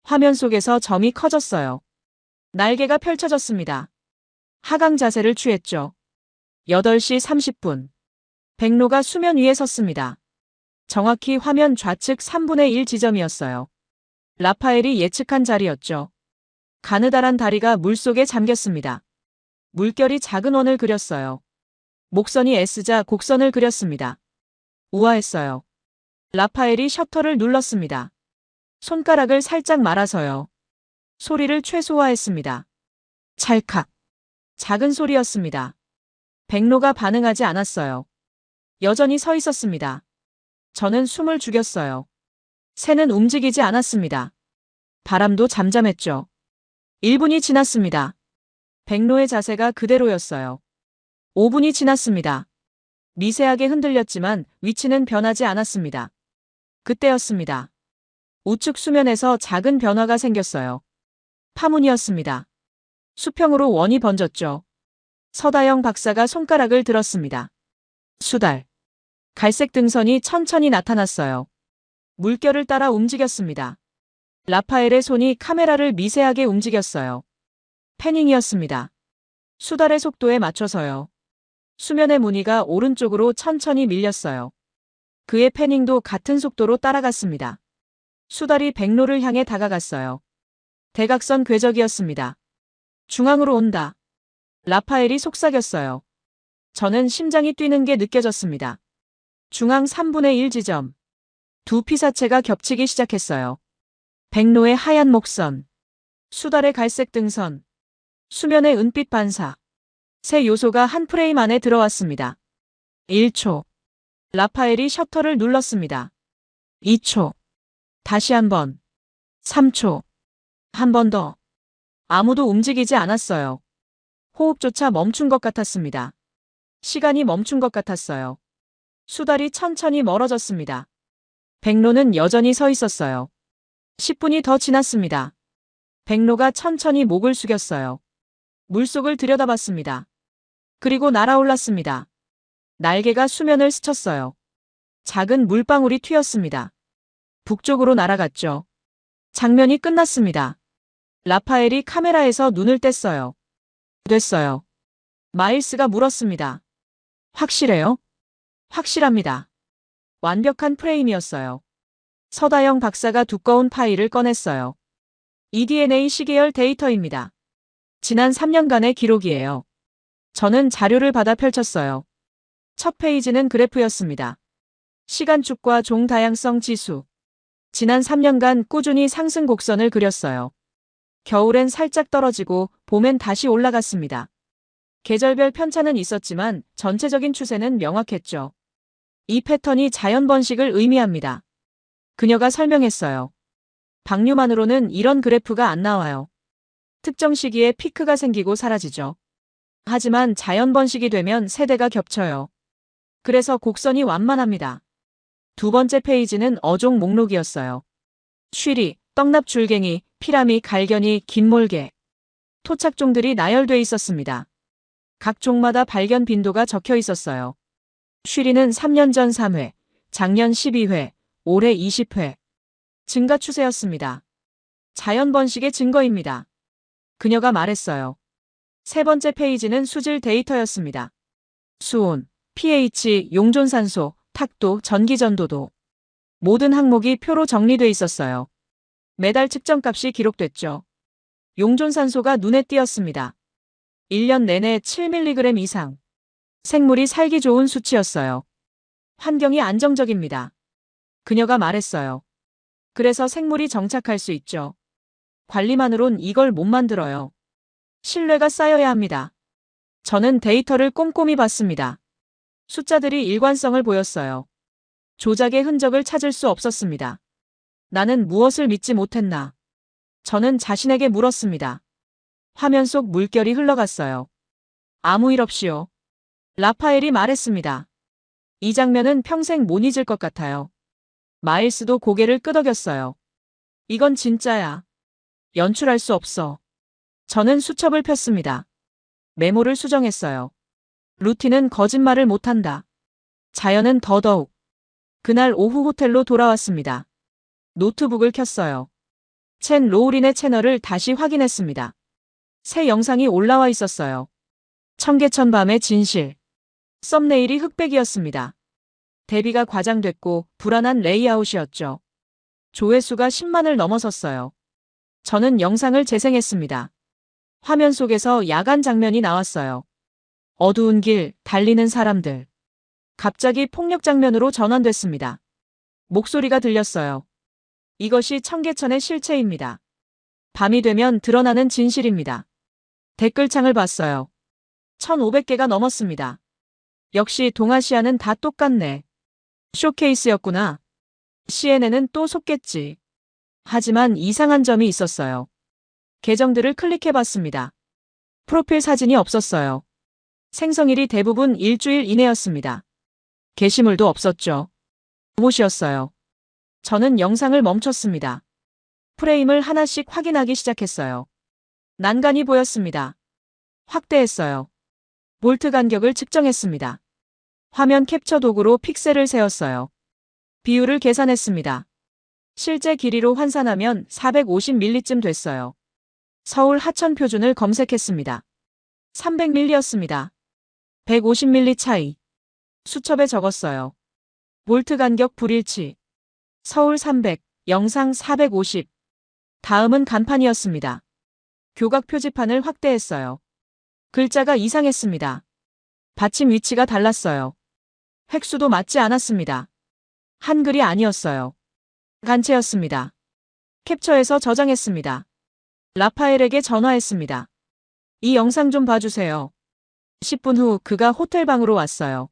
[SPEAKER 1] 화면 속에서 점이 커졌어요. 날개가 펼쳐졌습니다. 하강 자세를 취했죠. 8시 30분. 백로가 수면 위에 섰습니다. 정확히 화면 좌측 3분의 1 지점이었어요. 라파엘이 예측한 자리였죠. 가느다란 다리가 물속에 잠겼습니다. 물결이 작은 원을 그렸어요. 목선이 S자 곡선을 그렸습니다. 우아했어요. 라파엘이 셔터를 눌렀습니다. 손가락을 살짝 말아서요. 소리를 최소화했습니다. 찰칵. 작은 소리였습니다. 백로가 반응하지 않았어요. 여전히 서 있었습니다. 저는 숨을 죽였어요. 새는 움직이지 않았습니다. 바람도 잠잠했죠. 1분이 지났습니다. 백로의 자세가 그대로였어요. 5분이 지났습니다. 미세하게 흔들렸지만 위치는 변하지 않았습니다. 그때였습니다. 우측 수면에서 작은 변화가 생겼어요. 파문이었습니다. 수평으로 원이 번졌죠. 서다영 박사가 손가락을 들었습니다. 수달. 갈색 등선이 천천히 나타났어요. 물결을 따라 움직였습니다. 라파엘의 손이 카메라를 미세하게 움직였어요. 패닝이었습니다. 수달의 속도에 맞춰서요. 수면의 무늬가 오른쪽으로 천천히 밀렸어요. 그의 패닝도 같은 속도로 따라갔습니다. 수달이 백로를 향해 다가갔어요. 대각선 궤적이었습니다. 중앙으로 온다. 라파엘이 속삭였어요. 저는 심장이 뛰는 게 느껴졌습니다. 중앙 3분의 1 지점. 두 피사체가 겹치기 시작했어요. 백로의 하얀 목선, 수달의 갈색 등선, 수면의 은빛 반사. 세 요소가 한 프레임 안에 들어왔습니다. 1초. 라파엘이 셔터를 눌렀습니다. 2초. 다시 한 번. 3초. 한 번 더. 아무도 움직이지 않았어요. 호흡조차 멈춘 것 같았습니다. 시간이 멈춘 것 같았어요. 수달이 천천히 멀어졌습니다. 백로는 여전히 서 있었어요. 10분이 더 지났습니다. 백로가 천천히 목을 숙였어요. 물속을 들여다봤습니다. 그리고 날아올랐습니다. 날개가 수면을 스쳤어요. 작은 물방울이 튀었습니다. 북쪽으로 날아갔죠. 장면이 끝났습니다. 라파엘이 카메라에서 눈을 뗐어요. 됐어요. 마일스가 물었습니다. 확실해요? 확실합니다. 완벽한 프레임이었어요. 서다영 박사가 두꺼운 파일을 꺼냈어요. eDNA 시계열 데이터입니다. 지난 3년간의 기록이에요. 저는 자료를 받아 펼쳤어요. 첫 페이지는 그래프였습니다. 시간축과 종 다양성 지수. 지난 3년간 꾸준히 상승 곡선을 그렸어요. 겨울엔 살짝 떨어지고 봄엔 다시 올라갔습니다. 계절별 편차는 있었지만 전체적인 추세는 명확했죠. 이 패턴이 자연 번식을 의미합니다. 그녀가 설명했어요. 박류만으로는 이런 그래프가 안 나와요. 특정 시기에 피크가 생기고 사라지죠. 하지만 자연 번식이 되면 세대가 겹쳐요. 그래서 곡선이 완만합니다. 두 번째 페이지는 어종 목록이었어요. 쉬리, 떡납줄갱이, 피라미, 갈견이, 긴몰개. 토착종들이 나열돼 있었습니다. 각 종마다 발견 빈도가 적혀 있었어요. 쉬리는 3년 전 3회, 작년 12회, 올해 20회. 증가 추세였습니다. 자연 번식의 증거입니다. 그녀가 말했어요. 세 번째 페이지는 수질 데이터였습니다. 수온, pH, 용존산소, 탁도, 전기전도도. 모든 항목이 표로 정리돼 있었어요. 매달 측정값이 기록됐죠. 용존산소가 눈에 띄었습니다. 1년 내내 7mg 이상. 생물이 살기 좋은 수치였어요. 환경이 안정적입니다. 그녀가 말했어요. 그래서 생물이 정착할 수 있죠. 관리만으론 이걸 못 만들어요. 신뢰가 쌓여야 합니다. 저는 데이터를 꼼꼼히 봤습니다. 숫자들이 일관성을 보였어요. 조작의 흔적을 찾을 수 없었습니다. 나는 무엇을 믿지 못했나? 저는 자신에게 물었습니다. 화면 속 물결이 흘러갔어요. 아무 일 없이요. 라파엘이 말했습니다. 이 장면은 평생 못 잊을 것 같아요. 마일스도 고개를 끄덕였어요. 이건 진짜야. 연출할 수 없어. 저는 수첩을 폈습니다. 메모를 수정했어요. 루틴은 거짓말을 못한다. 자연은 더더욱. 그날 오후 호텔로 돌아왔습니다. 노트북을 켰어요. 첸 로우린의 채널을 다시 확인했습니다. 새 영상이 올라와 있었어요. 청계천 밤의 진실. 썸네일이 흑백이었습니다. 대비가 과장됐고 불안한 레이아웃이었죠. 조회수가 10만을 넘어섰어요. 저는 영상을 재생했습니다. 화면 속에서 야간 장면이 나왔어요. 어두운 길, 달리는 사람들. 갑자기 폭력 장면으로 전환됐습니다. 목소리가 들렸어요. 이것이 청계천의 실체입니다. 밤이 되면 드러나는 진실입니다. 댓글창을 봤어요. 1,500개가 넘었습니다. 역시 동아시아는 다 똑같네. 쇼케이스였구나. CNN은 또 속겠지. 하지만 이상한 점이 있었어요. 계정들을 클릭해봤습니다. 프로필 사진이 없었어요. 생성일이 대부분 일주일 이내였습니다. 게시물도 없었죠. 무엇이었어요? 저는 영상을 멈췄습니다. 프레임을 하나씩 확인하기 시작했어요. 난간이 보였습니다. 확대했어요. 볼트 간격을 측정했습니다. 화면 캡처 도구로 픽셀을 세웠어요. 비율을 계산했습니다. 실제 길이로 환산하면 450ml쯤 됐어요. 서울 하천 표준을 검색했습니다. 300ml였습니다. 150ml 차이. 수첩에 적었어요. 볼트 간격 불일치. 서울 300, 영상 450. 다음은 간판이었습니다. 교각 표지판을 확대했어요. 글자가 이상했습니다. 받침 위치가 달랐어요. 획수도 맞지 않았습니다. 한글이 아니었어요. 간체였습니다. 캡처해서 저장했습니다. 라파엘에게 전화했습니다. 이 영상 좀 봐주세요. 10분 후 그가 호텔 방으로 왔어요.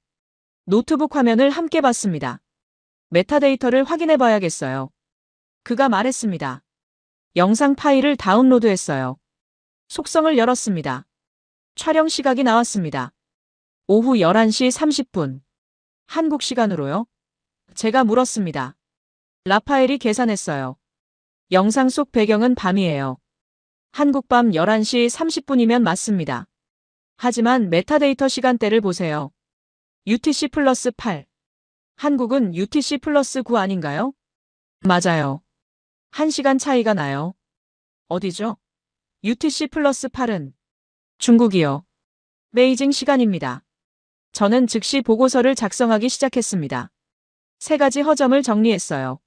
[SPEAKER 1] 노트북 화면을 함께 봤습니다. 메타데이터를 확인해 봐야겠어요. 그가 말했습니다. 영상 파일을 다운로드했어요. 속성을 열었습니다. 촬영 시각이 나왔습니다. 오후 11시 30분. 한국 시간으로요? 제가 물었습니다. 라파엘이 계산했어요. 영상 속 배경은 밤이에요. 한국 밤 11시 30분이면 맞습니다. 하지만 메타데이터 시간대를 보세요. UTC 플러스 8. 한국은 UTC 플러스 9 아닌가요? 맞아요. 1시간 차이가 나요. 어디죠? UTC 플러스 8은 중국이요. 베이징 시간입니다. 저는 즉시 보고서를 작성하기 시작했습니다. 3가지 허점을 정리했어요.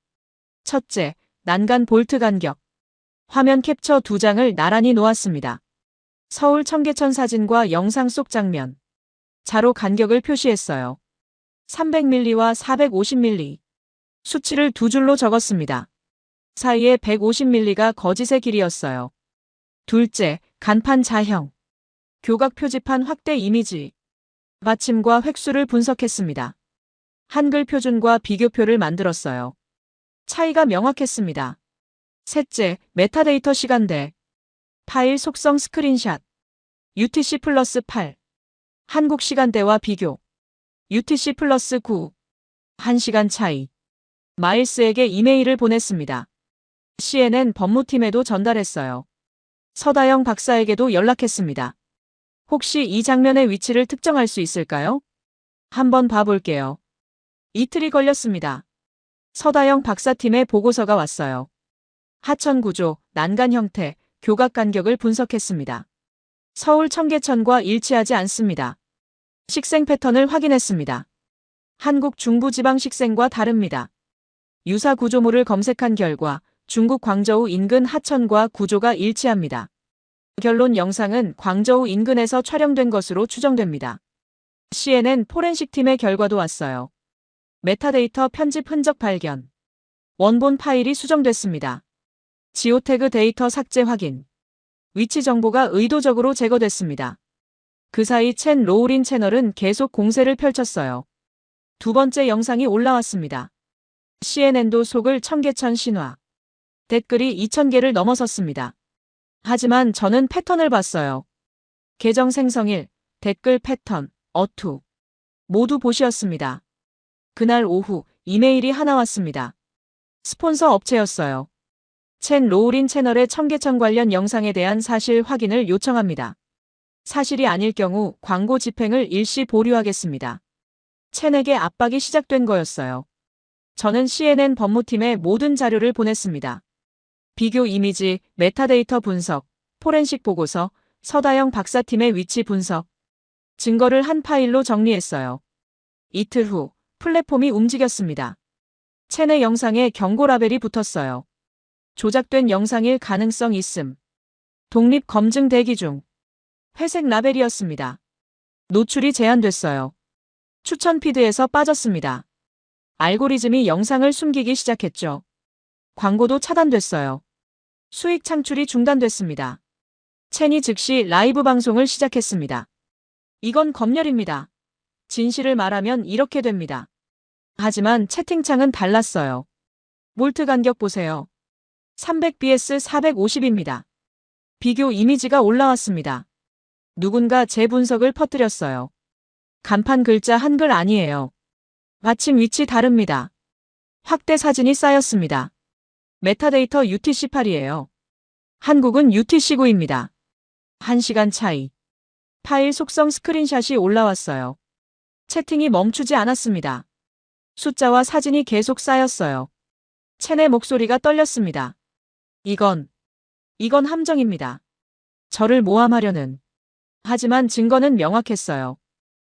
[SPEAKER 1] 첫째, 난간 볼트 간격. 화면 캡처 2장을 나란히 놓았습니다. 서울 청계천 사진과 영상 속 장면. 자로 간격을 표시했어요. 300mm와 450mm. 수치를 2줄로 적었습니다. 사이에 150mm가 거짓의 길이였어요. 둘째, 간판 자형. 교각 표지판 확대 이미지. 받침과 획수를 분석했습니다. 한글 표준과 비교표를 만들었어요. 차이가 명확했습니다. 셋째, 메타데이터 시간대. 파일 속성 스크린샷. UTC 플러스 8. 한국 시간대와 비교. UTC 플러스 9. 1시간 차이. 마일스에게 이메일을 보냈습니다. CNN 법무팀에도 전달했어요. 서다영 박사에게도 연락했습니다. 혹시 이 장면의 위치를 특정할 수 있을까요? 한번 봐볼게요. 이틀이 걸렸습니다. 서다영 박사팀의 보고서가 왔어요. 하천 구조, 난간 형태, 교각 간격을 분석했습니다. 서울 청계천과 일치하지 않습니다. 식생 패턴을 확인했습니다. 한국 중부지방 식생과 다릅니다. 유사 구조물을 검색한 결과 중국 광저우 인근 하천과 구조가 일치합니다. 결론 영상은 광저우 인근에서 촬영된 것으로 추정됩니다. CNN 포렌식 팀의 결과도 왔어요. 메타데이터 편집 흔적 발견. 원본 파일이 수정됐습니다. 지오태그 데이터 삭제 확인. 위치 정보가 의도적으로 제거됐습니다. 그 사이 첸 로우린 채널은 계속 공세를 펼쳤어요. 2번째 영상이 올라왔습니다. CNN도 속을 청계천 신화. 댓글이 2,000개를 넘어섰습니다. 하지만 저는 패턴을 봤어요. 계정 생성일, 댓글 패턴, 어투. 모두 보시였습니다. 그날 오후 이메일이 하나 왔습니다. 스폰서 업체였어요. 첸 로우린 채널의 청계천 관련 영상에 대한 사실 확인을 요청합니다. 사실이 아닐 경우 광고 집행을 일시 보류하겠습니다. 첸에게 압박이 시작된 거였어요. 저는 CNN 법무팀에 모든 자료를 보냈습니다. 비교 이미지, 메타데이터 분석, 포렌식 보고서, 서다영 박사팀의 위치 분석. 증거를 한 파일로 정리했어요. 이틀 후 플랫폼이 움직였습니다. 첸의 영상에 경고 라벨이 붙었어요. 조작된 영상일 가능성 있음. 독립 검증 대기 중. 회색 라벨이었습니다. 노출이 제한됐어요. 추천 피드에서 빠졌습니다. 알고리즘이 영상을 숨기기 시작했죠. 광고도 차단됐어요. 수익 창출이 중단됐습니다. 첸이 즉시 라이브 방송을 시작했습니다. 이건 검열입니다. 진실을 말하면 이렇게 됩니다. 하지만 채팅창은 달랐어요. 몰트 간격 보세요. 300bs 450입니다. 비교 이미지가 올라왔습니다. 누군가 제 분석을 퍼뜨렸어요. 간판 글자 한글 아니에요. 받침 위치 다릅니다. 확대 사진이 쌓였습니다. 메타데이터 UTC8이에요. 한국은 UTC9입니다. 1시간 차이. 파일 속성 스크린샷이 올라왔어요. 채팅이 멈추지 않았습니다. 숫자와 사진이 계속 쌓였어요. 첸의 목소리가 떨렸습니다. 이건 함정입니다. 저를 모함하려는. 하지만 증거는 명확했어요.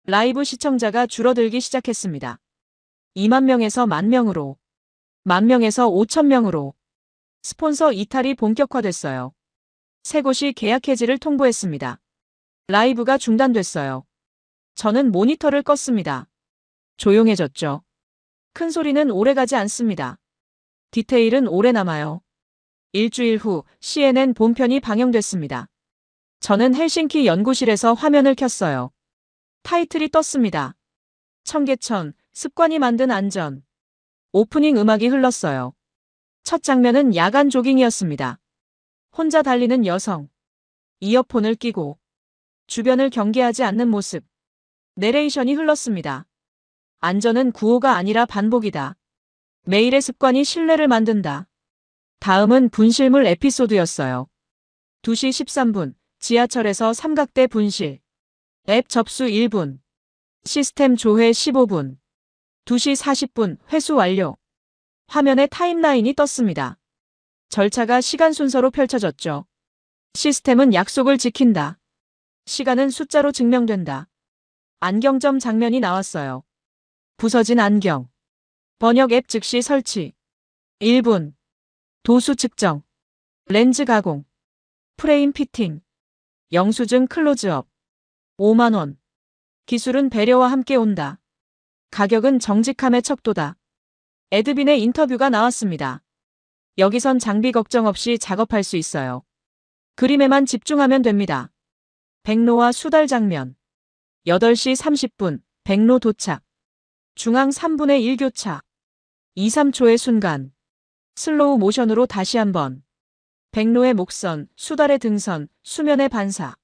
[SPEAKER 1] 라이브 시청자가 줄어들기 시작했습니다. 2만 명에서 10,000명으로. 10,000명에서 5,000명으로. 스폰서 이탈이 본격화됐어요. 세 곳이 계약 해지를 통보했습니다. 라이브가 중단됐어요. 저는 모니터를 껐습니다. 조용해졌죠. 큰 소리는 오래가지 않습니다. 디테일은 오래 남아요. 일주일 후 CNN 본편이 방영됐습니다. 저는 헬싱키 연구실에서 화면을 켰어요. 타이틀이 떴습니다. 청계천, 습관이 만든 안전. 오프닝 음악이 흘렀어요. 첫 장면은 야간 조깅이었습니다. 혼자 달리는 여성. 이어폰을 끼고 주변을 경계하지 않는 모습. 내레이션이 흘렀습니다. 안전은 구호가 아니라 반복이다. 매일의 습관이 신뢰를 만든다. 다음은 분실물 에피소드였어요. 2시 13분, 지하철에서 삼각대 분실. 앱 접수 1분. 시스템 조회 15분. 2시 40분, 회수 완료. 화면에 타임라인이 떴습니다. 절차가 시간 순서로 펼쳐졌죠. 시스템은 약속을 지킨다. 시간은 숫자로 증명된다. 안경점 장면이 나왔어요. 부서진 안경. 번역 앱 즉시 설치. 1분. 도수 측정. 렌즈 가공. 프레임 피팅. 영수증 클로즈업. 5만 원. 기술은 배려와 함께 온다. 가격은 정직함의 척도다. 에드빈의 인터뷰가 나왔습니다. 여기선 장비 걱정 없이 작업할 수 있어요. 그림에만 집중하면 됩니다. 백로와 수달 장면. 8시 30분, 백로 도착. 중앙 3분의 1 교차. 2, 3초의 순간. 슬로우 모션으로 다시 한번. 백로의 목선, 수달의 등선, 수면의 반사.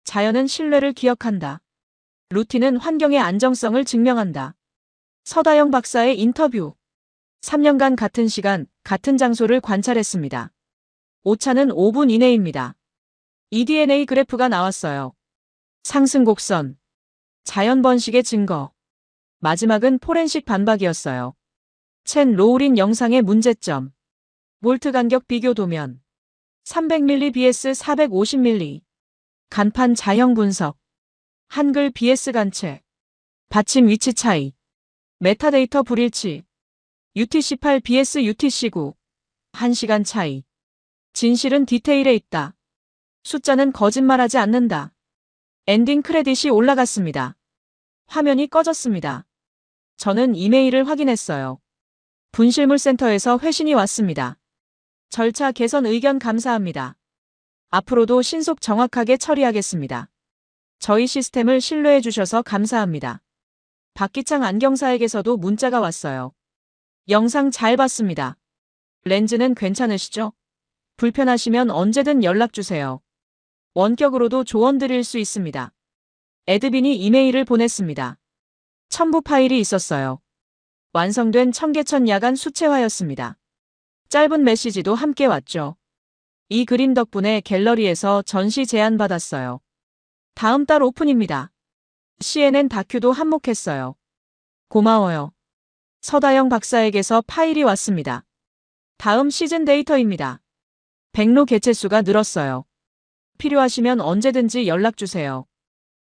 [SPEAKER 1] 자연은 신뢰를 기억한다. 루틴은 환경의 안정성을 증명한다. 서다영 박사의 인터뷰. 3년간 같은 시간, 같은 장소를 관찰했습니다. 오차는 5분 이내입니다. eDNA 그래프가 나왔어요. 상승 곡선. 자연 번식의 증거. 마지막은 포렌식 반박이었어요. 첸 로우린 영상의 문제점. 볼트 간격 비교 도면. 300mm vs 450mm. 간판 자형 분석. 한글 BS 간체. 받침 위치 차이. 메타데이터 불일치. UTC8 vs UTC9. 1시간 차이. 진실은 디테일에 있다. 숫자는 거짓말하지 않는다. 엔딩 크레딧이 올라갔습니다. 화면이 꺼졌습니다. 저는 이메일을 확인했어요. 분실물 센터에서 회신이 왔습니다. 절차 개선 의견 감사합니다. 앞으로도 신속 정확하게 처리하겠습니다. 저희 시스템을 신뢰해 주셔서 감사합니다. 박기창 안경사에게서도 문자가 왔어요. 영상 잘 봤습니다. 렌즈는 괜찮으시죠? 불편하시면 언제든 연락주세요. 원격으로도 조언 드릴 수 있습니다. 에드빈이 이메일을 보냈습니다. 첨부 파일이 있었어요. 완성된 청계천 야간 수채화였습니다. 짧은 메시지도 함께 왔죠. 이 그림 덕분에 갤러리에서 전시 제안 받았어요. 다음 달 오픈입니다. CNN 다큐도 한몫했어요. 고마워요. 서다영 박사에게서 파일이 왔습니다. 다음 시즌 데이터입니다. 백로 개체수가 늘었어요. 필요하시면 언제든지 연락주세요.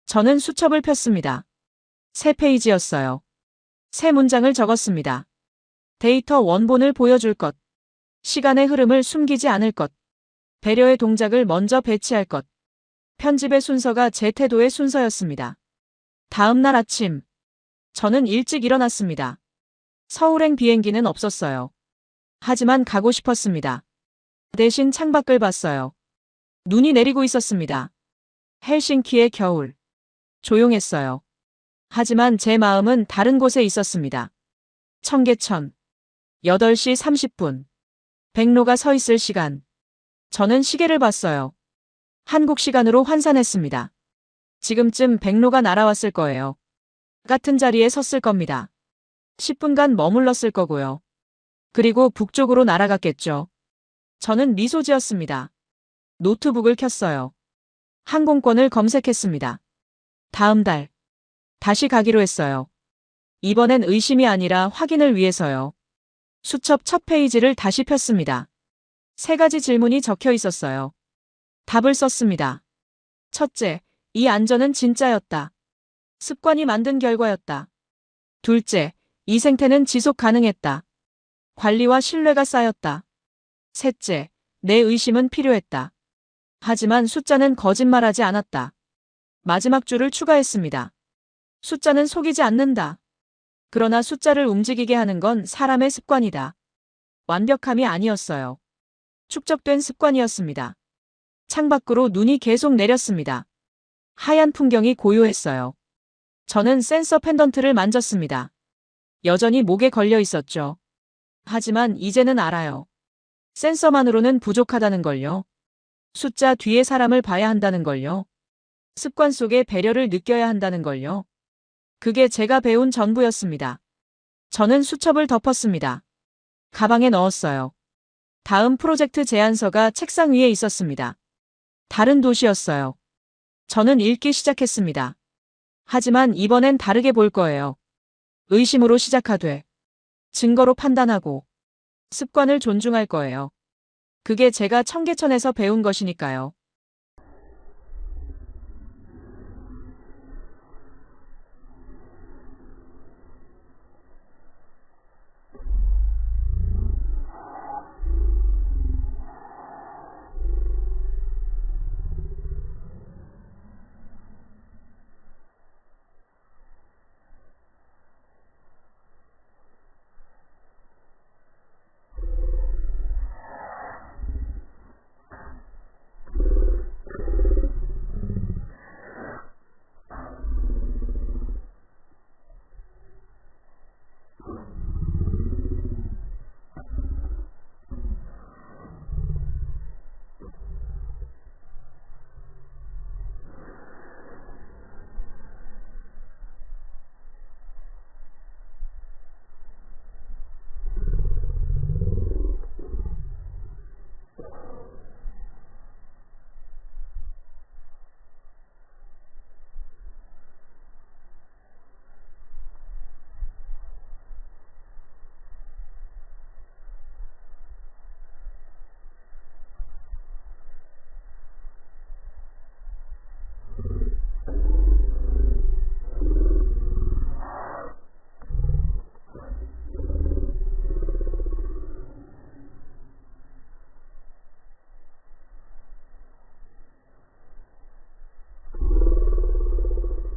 [SPEAKER 1] 저는 수첩을 폈습니다. 새 페이지였어요. 새 문장을 적었습니다. 데이터 원본을 보여줄 것. 시간의 흐름을 숨기지 않을 것. 배려의 동작을 먼저 배치할 것. 편집의 순서가 제 태도의 순서였습니다. 다음 날 아침. 저는 일찍 일어났습니다. 서울행 비행기는 없었어요. 하지만 가고 싶었습니다. 대신 창밖을 봤어요. 눈이 내리고 있었습니다. 헬싱키의 겨울. 조용했어요. 하지만 제 마음은 다른 곳에 있었습니다. 청계천. 8시 30분. 백로가 서 있을 시간. 저는 시계를 봤어요. 한국 시간으로 환산했습니다. 지금쯤 백로가 날아왔을 거예요. 같은 자리에 섰을 겁니다. 10분간 머물렀을 거고요. 그리고 북쪽으로 날아갔겠죠. 저는 미소 지었습니다. 노트북을 켰어요. 항공권을 검색했습니다. 다음 달. 다시 가기로 했어요. 이번엔 의심이 아니라 확인을 위해서요. 수첩 첫 페이지를 다시 폈습니다. 3가지 질문이 적혀 있었어요. 답을 썼습니다. 첫째, 이 안전은 진짜였다. 습관이 만든 결과였다. 둘째, 이 생태는 지속 가능했다. 관리와 신뢰가 쌓였다. 셋째, 내 의심은 필요했다. 하지만 숫자는 거짓말하지 않았다. 마지막 줄을 추가했습니다. 숫자는 속이지 않는다. 그러나 숫자를 움직이게 하는 건 사람의 습관이다. 완벽함이 아니었어요. 축적된 습관이었습니다. 창밖으로 눈이 계속 내렸습니다. 하얀 풍경이 고요했어요. 저는 센서 펜던트를 만졌습니다. 여전히 목에 걸려 있었죠. 하지만 이제는 알아요. 센서만으로는 부족하다는 걸요. 숫자 뒤에 사람을 봐야 한다는 걸요. 습관 속에 배려를 느껴야 한다는 걸요. 그게 제가 배운 전부였습니다. 저는 수첩을 덮었습니다. 가방에 넣었어요. 다음 프로젝트 제안서가 책상 위에 있었습니다. 다른 도시였어요. 저는 읽기 시작했습니다. 하지만 이번엔 다르게 볼 거예요. 의심으로 시작하되, 증거로 판단하고, 습관을 존중할 거예요. 그게 제가 청계천에서 배운 것이니까요.